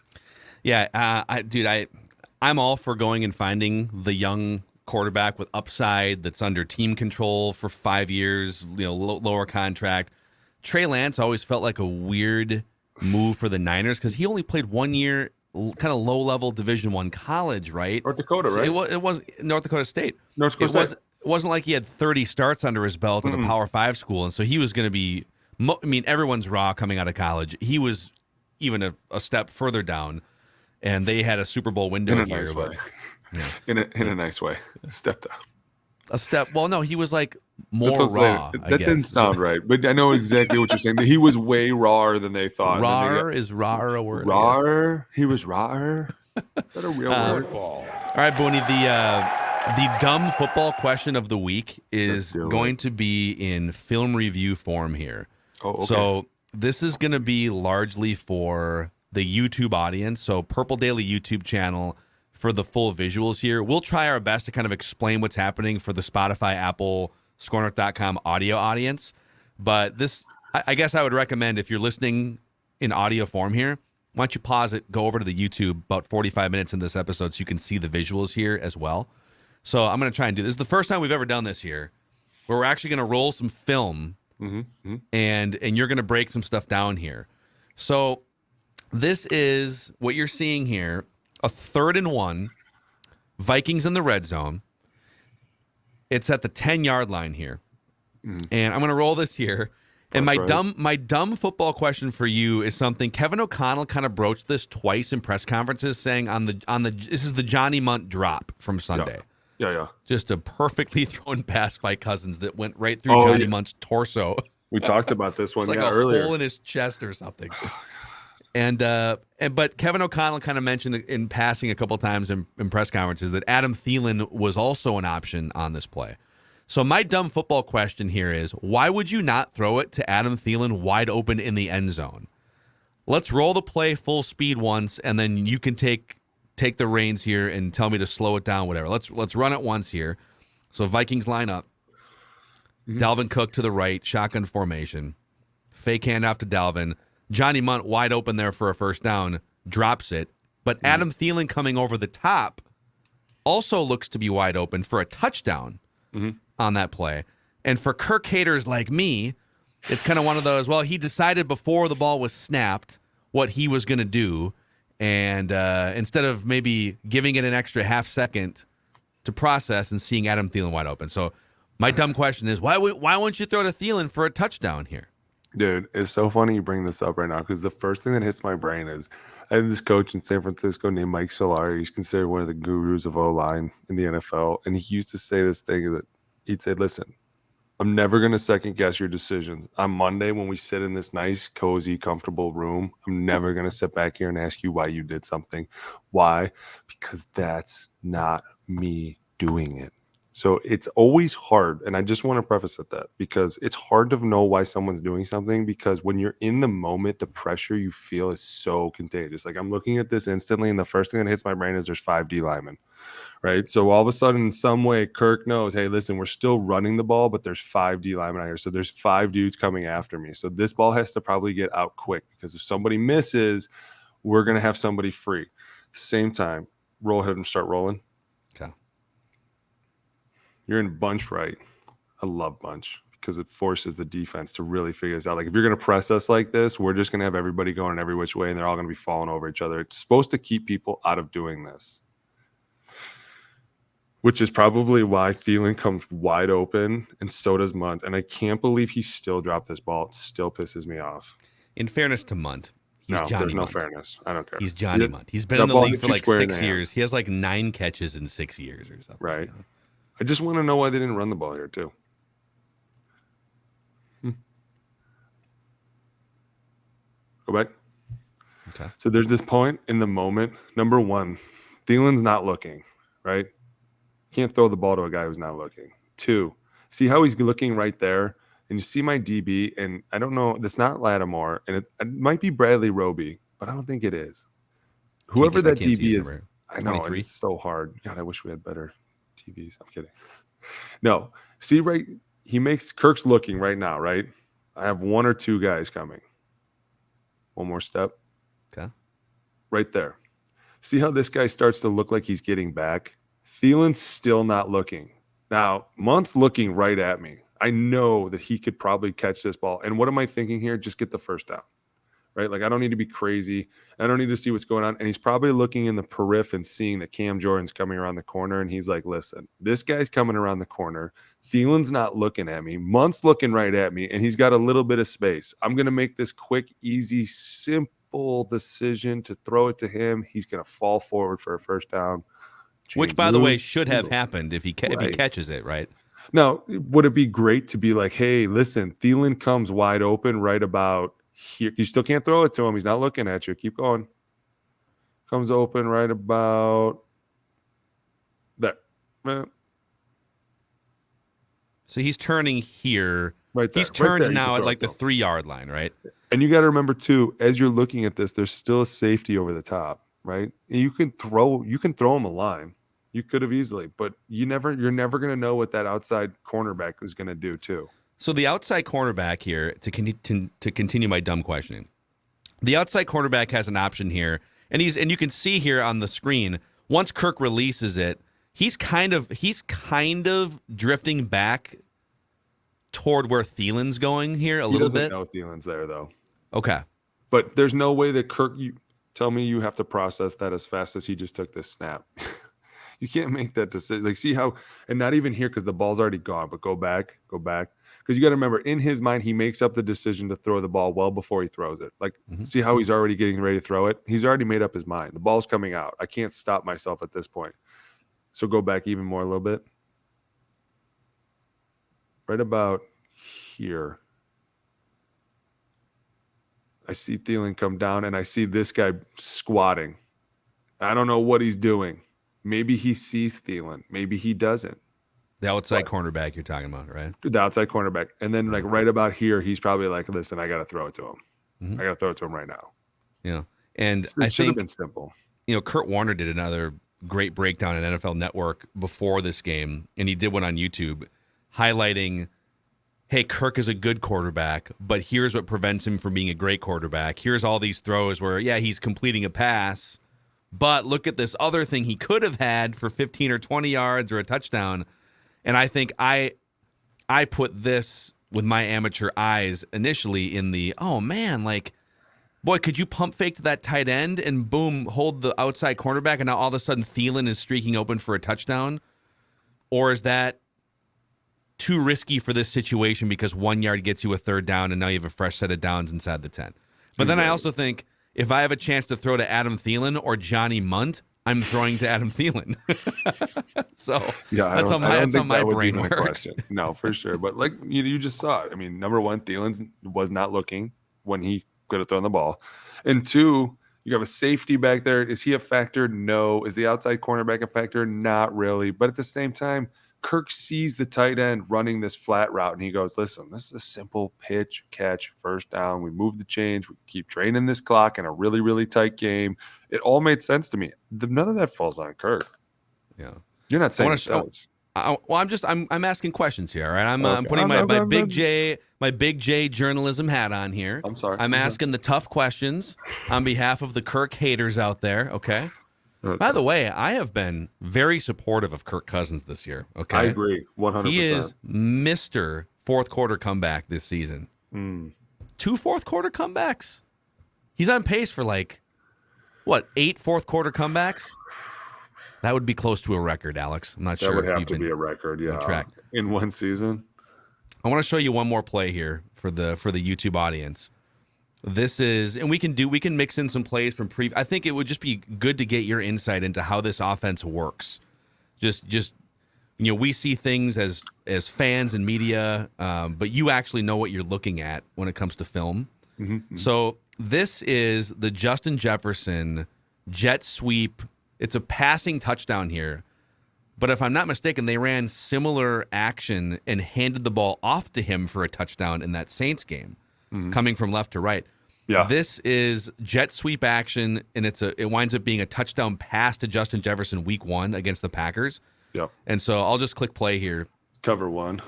[SPEAKER 4] Yeah, I'm all for going and finding the young quarterback with upside that's under team control for 5 years, lower contract. Trey Lance always felt like a weird move for the Niners because he only played 1 year, kind of low-level Division I college, right?
[SPEAKER 2] North Dakota, right?
[SPEAKER 4] It was North Dakota State.
[SPEAKER 2] It
[SPEAKER 4] wasn't like he had 30 starts under his belt at a Power 5 school, and so he was going to be. Everyone's raw coming out of college. He was even a step further down, and they had a Super Bowl window
[SPEAKER 2] in a
[SPEAKER 4] here.
[SPEAKER 2] Nice way.
[SPEAKER 4] Yeah.
[SPEAKER 2] In a nice way, step down.
[SPEAKER 4] A step. Well, no, he was like more raw.
[SPEAKER 2] That didn't sound right, but I know exactly what you're saying. He was way rawer than they thought.
[SPEAKER 4] Is rawer a word?
[SPEAKER 2] Rawer? He was rawer? Is that a real word?
[SPEAKER 4] All right, Booney, the dumb football question of the week is going to be in film review form here.
[SPEAKER 2] Oh, okay.
[SPEAKER 4] So this is going to be largely for the YouTube audience. So Purple Daily YouTube channel for the full visuals here. We'll try our best to kind of explain what's happening for the Spotify, Apple, ScoreNorth.com audio audience. But this, I guess I would recommend if you're listening in audio form here, why don't you pause it, go over to the YouTube about 45 minutes in this episode so you can see the visuals here as well. So I'm going to try and do this. This is the first time we've ever done this here, where we're actually going to roll some film and you're going to break some stuff down here. So this is what you're seeing here. A 3rd and 1, Vikings in the red zone. It's at the 10-yard line here. And I'm going to roll this here. And my dumb football question for you is something Kevin O'Connell kind of broached this twice in press conferences, saying on the this is the Johnny Munt drop from Sunday.
[SPEAKER 2] Yeah.
[SPEAKER 4] Just a perfectly thrown pass by Cousins that went right through Johnny Munt's torso.
[SPEAKER 2] We talked about this one
[SPEAKER 4] like
[SPEAKER 2] earlier.
[SPEAKER 4] Hole in his chest or something. But Kevin O'Connell kind of mentioned in passing a couple times in press conferences that Adam Thielen was also an option on this play. So my dumb football question here is, why would you not throw it to Adam Thielen wide open in the end zone? Let's roll the play full speed once, and then you can take the reins here and tell me to slow it down, whatever. Let's run it once here. So Vikings line up. Dalvin Cook to the right, shotgun formation. Fake handoff to Dalvin. Johnny Munt wide open there for a first down, drops it. But Adam Thielen coming over the top also looks to be wide open for a touchdown on that play. And for Kirk haters like me, it's kind of one of those, well, he decided before the ball was snapped what he was going to do. And instead of maybe giving it an extra half second to process and seeing Adam Thielen wide open. So my dumb question is, why won't you throw to Thielen for a touchdown here?
[SPEAKER 2] Dude, it's so funny you bring this up right now because the first thing that hits my brain is I have this coach in San Francisco named Mike Solari. He's considered one of the gurus of O-line in the NFL. And he used to say this thing that he'd say, listen, I'm never going to second guess your decisions. On Monday, when we sit in this nice, cozy, comfortable room, I'm never going to sit back here and ask you why you did something. Why? Because that's not me doing it. So it's always hard, and I just want to preface at that because it's hard to know why someone's doing something because when you're in the moment, the pressure you feel is so contagious. Like I'm looking at this instantly, and the first thing that hits my brain is there's 5 D linemen, right? So all of a sudden, in some way, Kirk knows, hey, listen, we're still running the ball, but there's 5 D linemen out here. So there's 5 dudes coming after me. So this ball has to probably get out quick because if somebody misses, we're going to have somebody free. Same time, roll ahead and start rolling.
[SPEAKER 4] Okay.
[SPEAKER 2] You're in bunch right. I love bunch because it forces the defense to really figure this out. Like if you're going to press us like this, we're just going to have everybody going in every which way and they're all going to be falling over each other. It's supposed to keep people out of doing this, which is probably why Thielen comes wide open and so does Munt. And I can't believe he still dropped this ball. It still pisses me off.
[SPEAKER 4] In fairness to Munt,
[SPEAKER 2] there's no fairness. I don't care.
[SPEAKER 4] He's Johnny Munt. He's been in the league for like 6 years. He has like 9 catches in 6 years or something.
[SPEAKER 2] Right. I just want to know why they didn't run the ball here, too. Go back.
[SPEAKER 4] Okay.
[SPEAKER 2] So there's this point in the moment. Number one, Thielen's not looking, right? Can't throw the ball to a guy who's not looking. 2, see how he's looking right there? And you see my DB, and I don't know, that's not Lattimore, and it might be Bradley Roby, but I don't think it is. Whoever that DB is, I know
[SPEAKER 4] 23.
[SPEAKER 2] it's so hard. God, I wish we had better TVs. I'm kidding. No, see, right? Kirk's looking right now, right? I have one or two guys coming. One more step.
[SPEAKER 4] Okay.
[SPEAKER 2] Right there. See how this guy starts to look like he's getting back? Thielen's still not looking. Now, Munt's looking right at me. I know that he could probably catch this ball. And what am I thinking here? Just get the first down, right? Like, I don't need to be crazy. I don't need to see what's going on. And he's probably looking in the periph and seeing that Cam Jordan's coming around the corner. And he's like, listen, this guy's coming around the corner. Thielen's not looking at me. Munt's looking right at me. And he's got a little bit of space. I'm going to make this quick, easy, simple decision to throw it to him. He's going to fall forward for a first down.
[SPEAKER 4] Which, by the way, should have happened if he catches it, right?
[SPEAKER 2] Now, would it be great to be like, hey, listen, Thielen comes wide open right about here. You still can't throw it to him. He's not looking at you. Keep going. Comes open right about there.
[SPEAKER 4] So he's turning here.
[SPEAKER 2] Right there.
[SPEAKER 4] He's turned
[SPEAKER 2] right there.
[SPEAKER 4] now at like the 3-yard line, right?
[SPEAKER 2] And you got to remember too, as you're looking at this, there's still a safety over the top, right? And you can throw him a line. You could have easily, but you're never going to know what that outside cornerback is going to do too.
[SPEAKER 4] So the outside cornerback here, to continue my dumb questioning, the outside cornerback has an option here, and you can see here on the screen, once Kirk releases it, he's kind of drifting back toward where Thielen's going here a little bit.
[SPEAKER 2] He doesn't know Thielen's there though.
[SPEAKER 4] Okay.
[SPEAKER 2] But there's no way that Kirk, you tell me you have to process that as fast as he just took this snap. You can't make that decision. Like, see how, and not even here because the ball's already gone, but go back. Because you got to remember, in his mind, he makes up the decision to throw the ball well before he throws it. Like, see how he's already getting ready to throw it? He's already made up his mind. The ball's coming out. I can't stop myself at this point. So go back even more a little bit. Right about here. I see Thielen come down, and I see this guy squatting. I don't know what he's doing. Maybe he sees Thielen. Maybe he doesn't.
[SPEAKER 4] The outside cornerback you're talking about, right?
[SPEAKER 2] The outside cornerback. And then, like, right about here, he's probably like, listen, I got to throw it to him. I got to throw it to him right now.
[SPEAKER 4] Yeah. And
[SPEAKER 2] It should have been simple.
[SPEAKER 4] Kurt Warner did another great breakdown on NFL Network before this game, and he did one on YouTube highlighting, hey, Kirk is a good quarterback, but here's what prevents him from being a great quarterback. Here's all these throws where, yeah, he's completing a pass, but look at this other thing he could have had for 15 or 20 yards or a touchdown. And I think I put this with my amateur eyes initially in the, oh, man, like, boy, could you pump fake to that tight end and boom, hold the outside cornerback, and now all of a sudden Thielen is streaking open for a touchdown? Or is that too risky for this situation because 1 yard gets you a third down and now you have a fresh set of downs inside the 10? But then I also think if I have a chance to throw to Adam Thielen or Johnny Munt, I'm throwing to Adam Thielen. So
[SPEAKER 2] yeah,
[SPEAKER 4] that's how my brain works.
[SPEAKER 2] Question. No, for sure. But like you just saw it. I mean, number one, Thielen was not looking when he could have thrown the ball. And two, you have a safety back there. Is he a factor? No. Is the outside cornerback a factor? Not really. But at the same time, Kirk sees the tight end running this flat route, and he goes, listen, this is a simple pitch, catch, first down. We move the chains. We keep draining this clock in a really, really tight game. It all made sense to me. None of that falls on Kirk.
[SPEAKER 4] Yeah.
[SPEAKER 2] You're not saying it does.
[SPEAKER 4] I'm asking questions here, all right? I'm putting my big J journalism hat on here.
[SPEAKER 2] I'm sorry.
[SPEAKER 4] I'm asking the tough questions on behalf of the Kirk haters out there, okay? By the way, I have been very supportive of Kirk Cousins this year. Okay,
[SPEAKER 2] I agree, 100%.
[SPEAKER 4] He is Mr. Fourth quarter comeback this season. 2 fourth quarter comebacks. He's on pace for 8 fourth quarter comebacks. That would be close to a record, Alex. I'm not sure.
[SPEAKER 2] That would have to be a record, yeah. In one season.
[SPEAKER 4] I want to show you one more play here for the YouTube audience. This is, and we can mix in some plays from I think it would just be good to get your insight into how this offense works. Just we see things as fans and media, but you actually know what you're looking at when it comes to film. Mm-hmm. So this is the Justin Jefferson jet sweep. It's a passing touchdown here, but if I'm not mistaken, they ran similar action and handed the ball off to him for a touchdown in that Saints game. Coming from left to right.
[SPEAKER 2] Yeah.
[SPEAKER 4] This is jet sweep action, and it winds up being a touchdown pass to Justin Jefferson week 1 against the Packers.
[SPEAKER 2] Yep.
[SPEAKER 4] And so I'll just click play here.
[SPEAKER 2] Cover 1.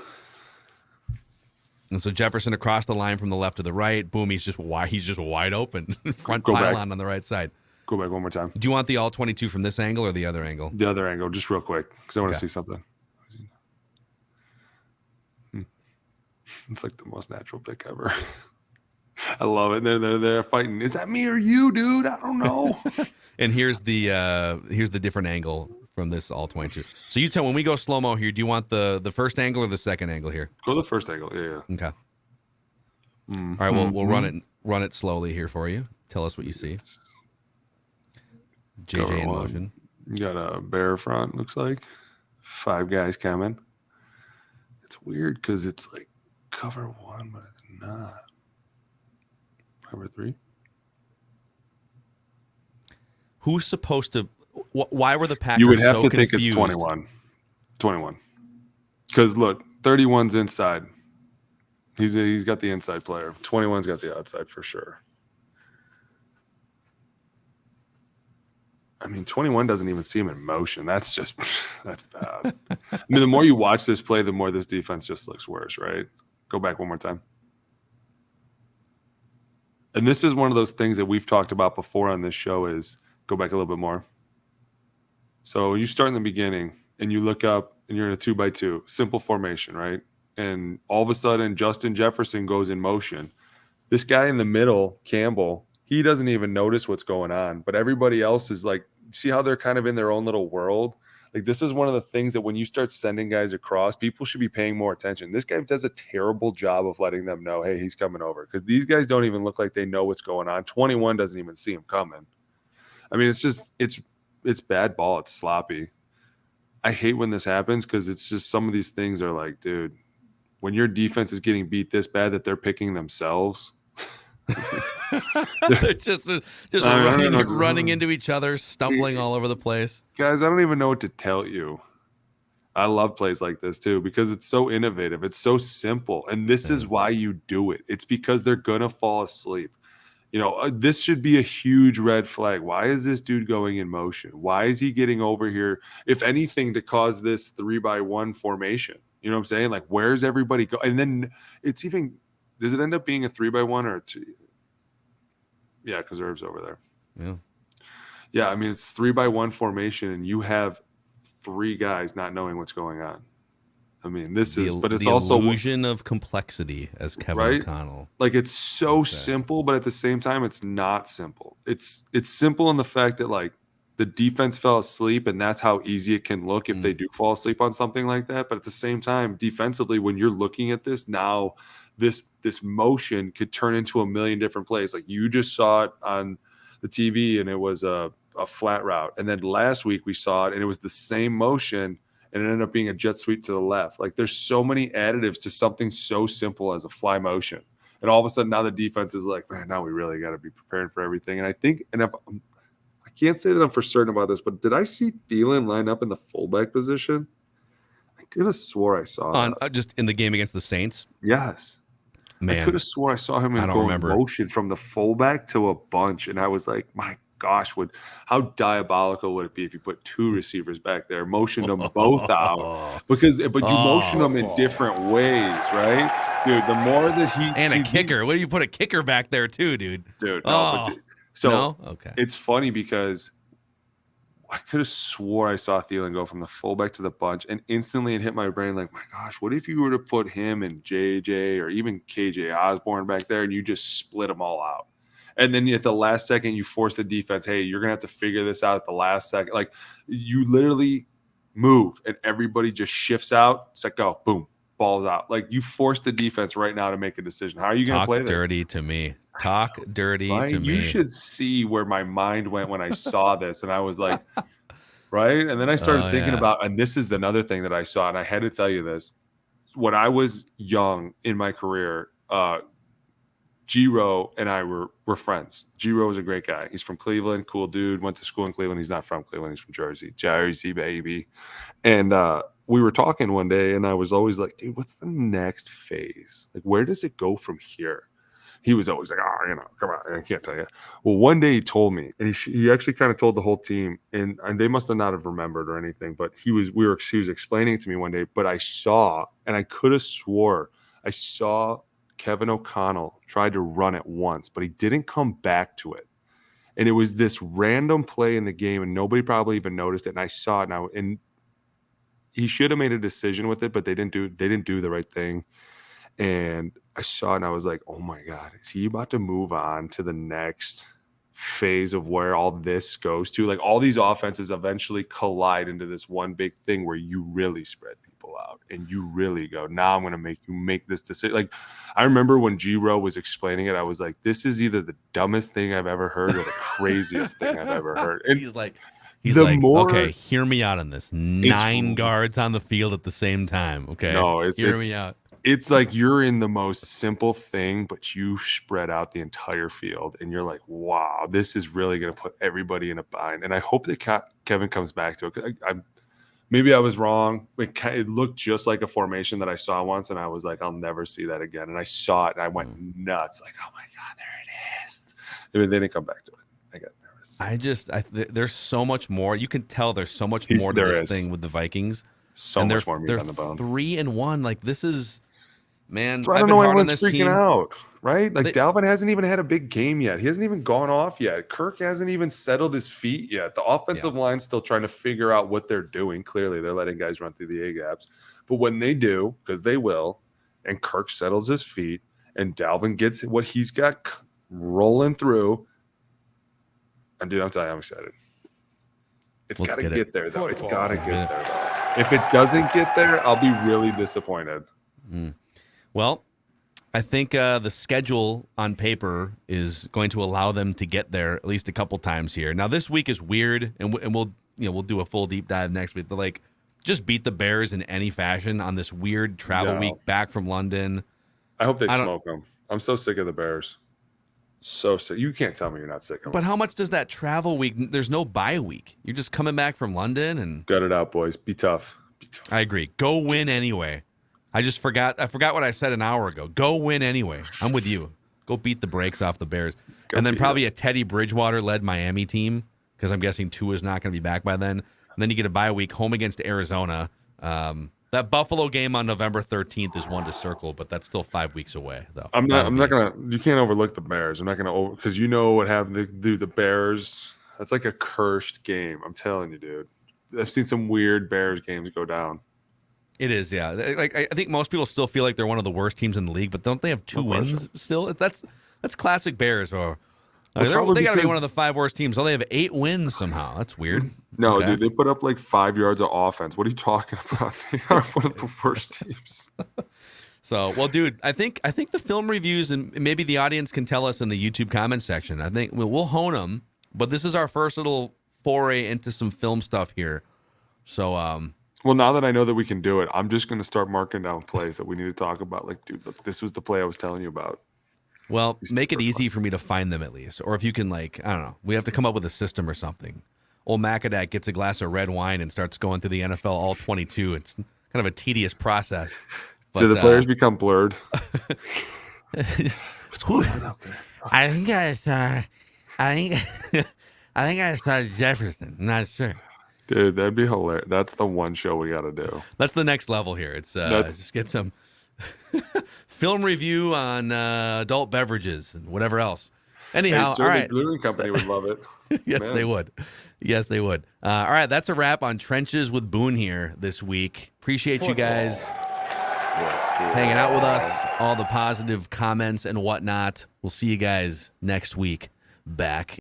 [SPEAKER 4] And so Jefferson across the line from the left to the right. Boom, he's just wide open. Front pylon on the right side.
[SPEAKER 2] Go back one more time.
[SPEAKER 4] Do you want the all 22 from this angle or the other angle?
[SPEAKER 2] The other angle, just real quick, because I want to see something. It's like the most natural pick ever. I love it. They're fighting. Is that me or you, dude? I don't know.
[SPEAKER 4] And here's the different angle from this all 22. So you tell, when we go slow mo here, do you want the first angle or the second angle here?
[SPEAKER 2] Go the first angle. Yeah.
[SPEAKER 4] Okay. All right, we'll run it slowly here for you. Tell us what you see. JJ in motion.
[SPEAKER 2] You got a bear front, looks like. 5 guys coming. It's weird because it's like cover 1, but it's not. Cover 3.
[SPEAKER 4] Who's supposed to? Why were the Packers?
[SPEAKER 2] You would have
[SPEAKER 4] so
[SPEAKER 2] to
[SPEAKER 4] confused?
[SPEAKER 2] think it's 21. 21. Because look, 31's inside. He's got the inside player. 21's got the outside for sure. I mean, 21 doesn't even see him in motion. That's bad. I mean, the more you watch this play, the more this defense just looks worse, right? Go back one more time. And this is one of those things that we've talked about before on this show is go back a little bit more. So you start in the beginning and you look up and you're in a 2x2, simple formation, right? And all of a sudden, Justin Jefferson goes in motion. This guy in the middle, Campbell, he doesn't even notice what's going on, but everybody else is like, see how they're kind of in their own little world? Like, this is one of the things that when you start sending guys across, people should be paying more attention. This guy does a terrible job of letting them know, hey, he's coming over, because these guys don't even look like they know what's going on. 21 doesn't even see him coming. I mean, it's bad ball. It's sloppy. I hate when this happens because it's just some of these things are like, dude, when your defense is getting beat this bad that they're picking themselves.
[SPEAKER 4] They're just running into each other, stumbling all over the place.
[SPEAKER 2] Guys, I don't even know what to tell you. I love plays like this too because it's so innovative. It's so simple. And this is why you do it. It's because they're going to fall asleep. You know, this should be a huge red flag. Why is this dude going in motion? Why is he getting over here, if anything, to cause this 3x1 formation? You know what I'm saying? Like, where's everybody go? And then it's even, does it end up being a 3x1 or a 2? Yeah, because Irv's over there.
[SPEAKER 4] Yeah.
[SPEAKER 2] Yeah, I mean, it's 3x1 formation, and you have 3 guys not knowing what's going on. I mean, but it's also
[SPEAKER 4] the illusion of complexity, as Kevin O'Connell.
[SPEAKER 2] Like, it's so simple, but at the same time, it's not simple. It's simple in the fact that, like, the defense fell asleep, and that's how easy it can look if they do fall asleep on something like that. But at the same time, defensively, when you're looking at this now, this motion could turn into a million different plays. Like, you just saw it on the TV, and it was a flat route. And then last week we saw it, and it was the same motion, and it ended up being a jet sweep to the left. Like, there's so many additives to something so simple as a fly motion. And all of a sudden now the defense is like, man, now we really got to be preparing for everything. And I think, and if I can't say that I'm for certain about this, but did I see Thielen line up in the fullback position? I could have swore I saw that.
[SPEAKER 4] Just in the game against the Saints?
[SPEAKER 2] Yes.
[SPEAKER 4] Man,
[SPEAKER 2] I could have swore I saw him in motion from the fullback to a bunch. And I was like, my gosh, how diabolical would it be if you put 2 receivers back there, motioned them both out? But you motion them in different ways, right? Dude, the more that he...
[SPEAKER 4] And a kicker. What do you put a kicker back there too, dude?
[SPEAKER 2] Dude, no.
[SPEAKER 4] No? Okay.
[SPEAKER 2] It's funny because I could have swore I saw Thielen go from the fullback to the bunch, and instantly it hit my brain like, my gosh, what if you were to put him and JJ or even KJ Osborne back there and you just split them all out? And then at the last second, you force the defense, hey, you're going to have to figure this out at the last second. Like, you literally move and everybody just shifts out. It's like, go, boom, ball's out. Like, you force the defense right now to make a decision. How are you going to play this?
[SPEAKER 4] Talk dirty to me. Talk dirty to me.
[SPEAKER 2] You should see where my mind went when I saw this. And I was like, right? And then I started thinking about, and this is another thing that I saw, and I had to tell you this. When I was young in my career, G-Ro and I were friends. G-Ro was a great guy. He's from Cleveland, cool dude, went to school in Cleveland. He's not from Cleveland. He's from Jersey. Jersey, baby. And we were talking one day, and I was always like, dude, what's the next phase? Like, where does it go from here? he was always like, come on, I can't tell you. Well, one day he told me, and he actually kind of told the whole team, and they must have not have remembered or anything, but he was explaining it to me one day, but I saw, and I could have swore I saw Kevin O'Connell tried to run it once, but he didn't come back to it. And it was this random play in the game, and nobody probably even noticed it. And I saw it now, and he should have made a decision with it, but they didn't do the right thing. And I saw it, and I was like, oh my God, is he about to move on to the next phase of where all this goes to? Like, all these offenses eventually collide into this one big thing where you really spread people out and you really go, now I'm going to make you make this decision. Like, I remember when G-Row was explaining it, I was like, this is either the dumbest thing I've ever heard or the craziest thing I've ever heard. And
[SPEAKER 4] he's like, okay, hear me out on this. 9 guards on the field at the same time. Okay.
[SPEAKER 2] No,
[SPEAKER 4] hear me out.
[SPEAKER 2] It's like you're in the most simple thing, but you spread out the entire field, and you're like, wow, this is really going to put everybody in a bind. And I hope that Kevin comes back to it. Maybe I was wrong. It looked just like a formation that I saw once, and I was like, I'll never see that again. And I saw it, and I went nuts. Like, oh my God, there it is. I mean, they didn't come back to it. I got nervous.
[SPEAKER 4] There's so much more. You can tell there's so much more to this thing with the Vikings.
[SPEAKER 2] So much more meat on the bone.
[SPEAKER 4] 3-1. Like, this is, man.
[SPEAKER 2] So I don't know why everyone's freaking out, right? Like, Dalvin hasn't even had a big game yet. He hasn't even gone off yet. Kirk hasn't even settled his feet yet. The offensive line's still trying to figure out what they're doing. Clearly, they're letting guys run through the A-gaps. But when they do, because they will, and Kirk settles his feet, and Dalvin gets what he's got rolling through, and dude, I'm telling you, I'm excited. It's got to get there, though. It's got to get there, though. If it doesn't get there, I'll be really disappointed.
[SPEAKER 4] Well, I think the schedule on paper is going to allow them to get there at least a couple times here. Now, this week is weird, and we'll do a full deep dive next week. But like, just beat the Bears in any fashion on this weird travel week back from London.
[SPEAKER 2] I hope they smoke them. I'm so sick of the Bears. So sick. You can't tell me you're not sick of them.
[SPEAKER 4] But how much does that travel week? There's no bye week. You're just coming back from London and
[SPEAKER 2] gut it out, boys. Be tough.
[SPEAKER 4] I agree. Go win anyway. I forgot what I said an hour ago. Go win anyway. I'm with you. Go beat the brakes off the Bears. And then probably a Teddy Bridgewater-led Miami team, because I'm guessing Tua's not going to be back by then. And then you get a bye week home against Arizona. That Buffalo game on November 13th is one to circle, but that's still 5 weeks away, though.
[SPEAKER 2] I'm not gonna. You can't overlook the Bears. I'm not gonna because you know what happened to the Bears. That's like a cursed game. I'm telling you, dude. I've seen some weird Bears games go down.
[SPEAKER 4] It is, yeah. Like, I think most people still feel like they're one of the worst teams in the league, but don't they have 2 wins still? That's classic Bears. They got to be one of the 5 worst teams. Oh, they have 8 wins somehow. That's weird.
[SPEAKER 2] No, dude, they put up like 5 yards of offense. What are you talking about? They are one of the worst teams.
[SPEAKER 4] So, well, dude, I think the film reviews, and maybe the audience can tell us in the YouTube comment section. I think we'll hone them, but this is our first little foray into some film stuff here. So,
[SPEAKER 2] well, now that I know that we can do it, I'm just going to start marking down plays that we need to talk about. Like, dude, look, this was the play I was telling you about.
[SPEAKER 4] Well, make it easy for me to find them at least. Or if you can, like, I don't know, we have to come up with a system or something. Old Macadac gets a glass of red wine and starts going through the NFL all 22. It's kind of a tedious process. But,
[SPEAKER 2] do the players become blurred?
[SPEAKER 4] What's going on out there? I think I saw Jefferson. I'm not sure.
[SPEAKER 2] Dude, that'd be hilarious. That's the one show we got to do.
[SPEAKER 4] That's the next level here. It's just get some film review on adult beverages and whatever else. Anyhow, all right.
[SPEAKER 2] The Brewing Company would love it.
[SPEAKER 4] Yes, they would. Yes, they would. All right, that's a wrap on Trenches with Boone here this week. Appreciate you guys hanging out with us, all the positive comments and whatnot. We'll see you guys next week back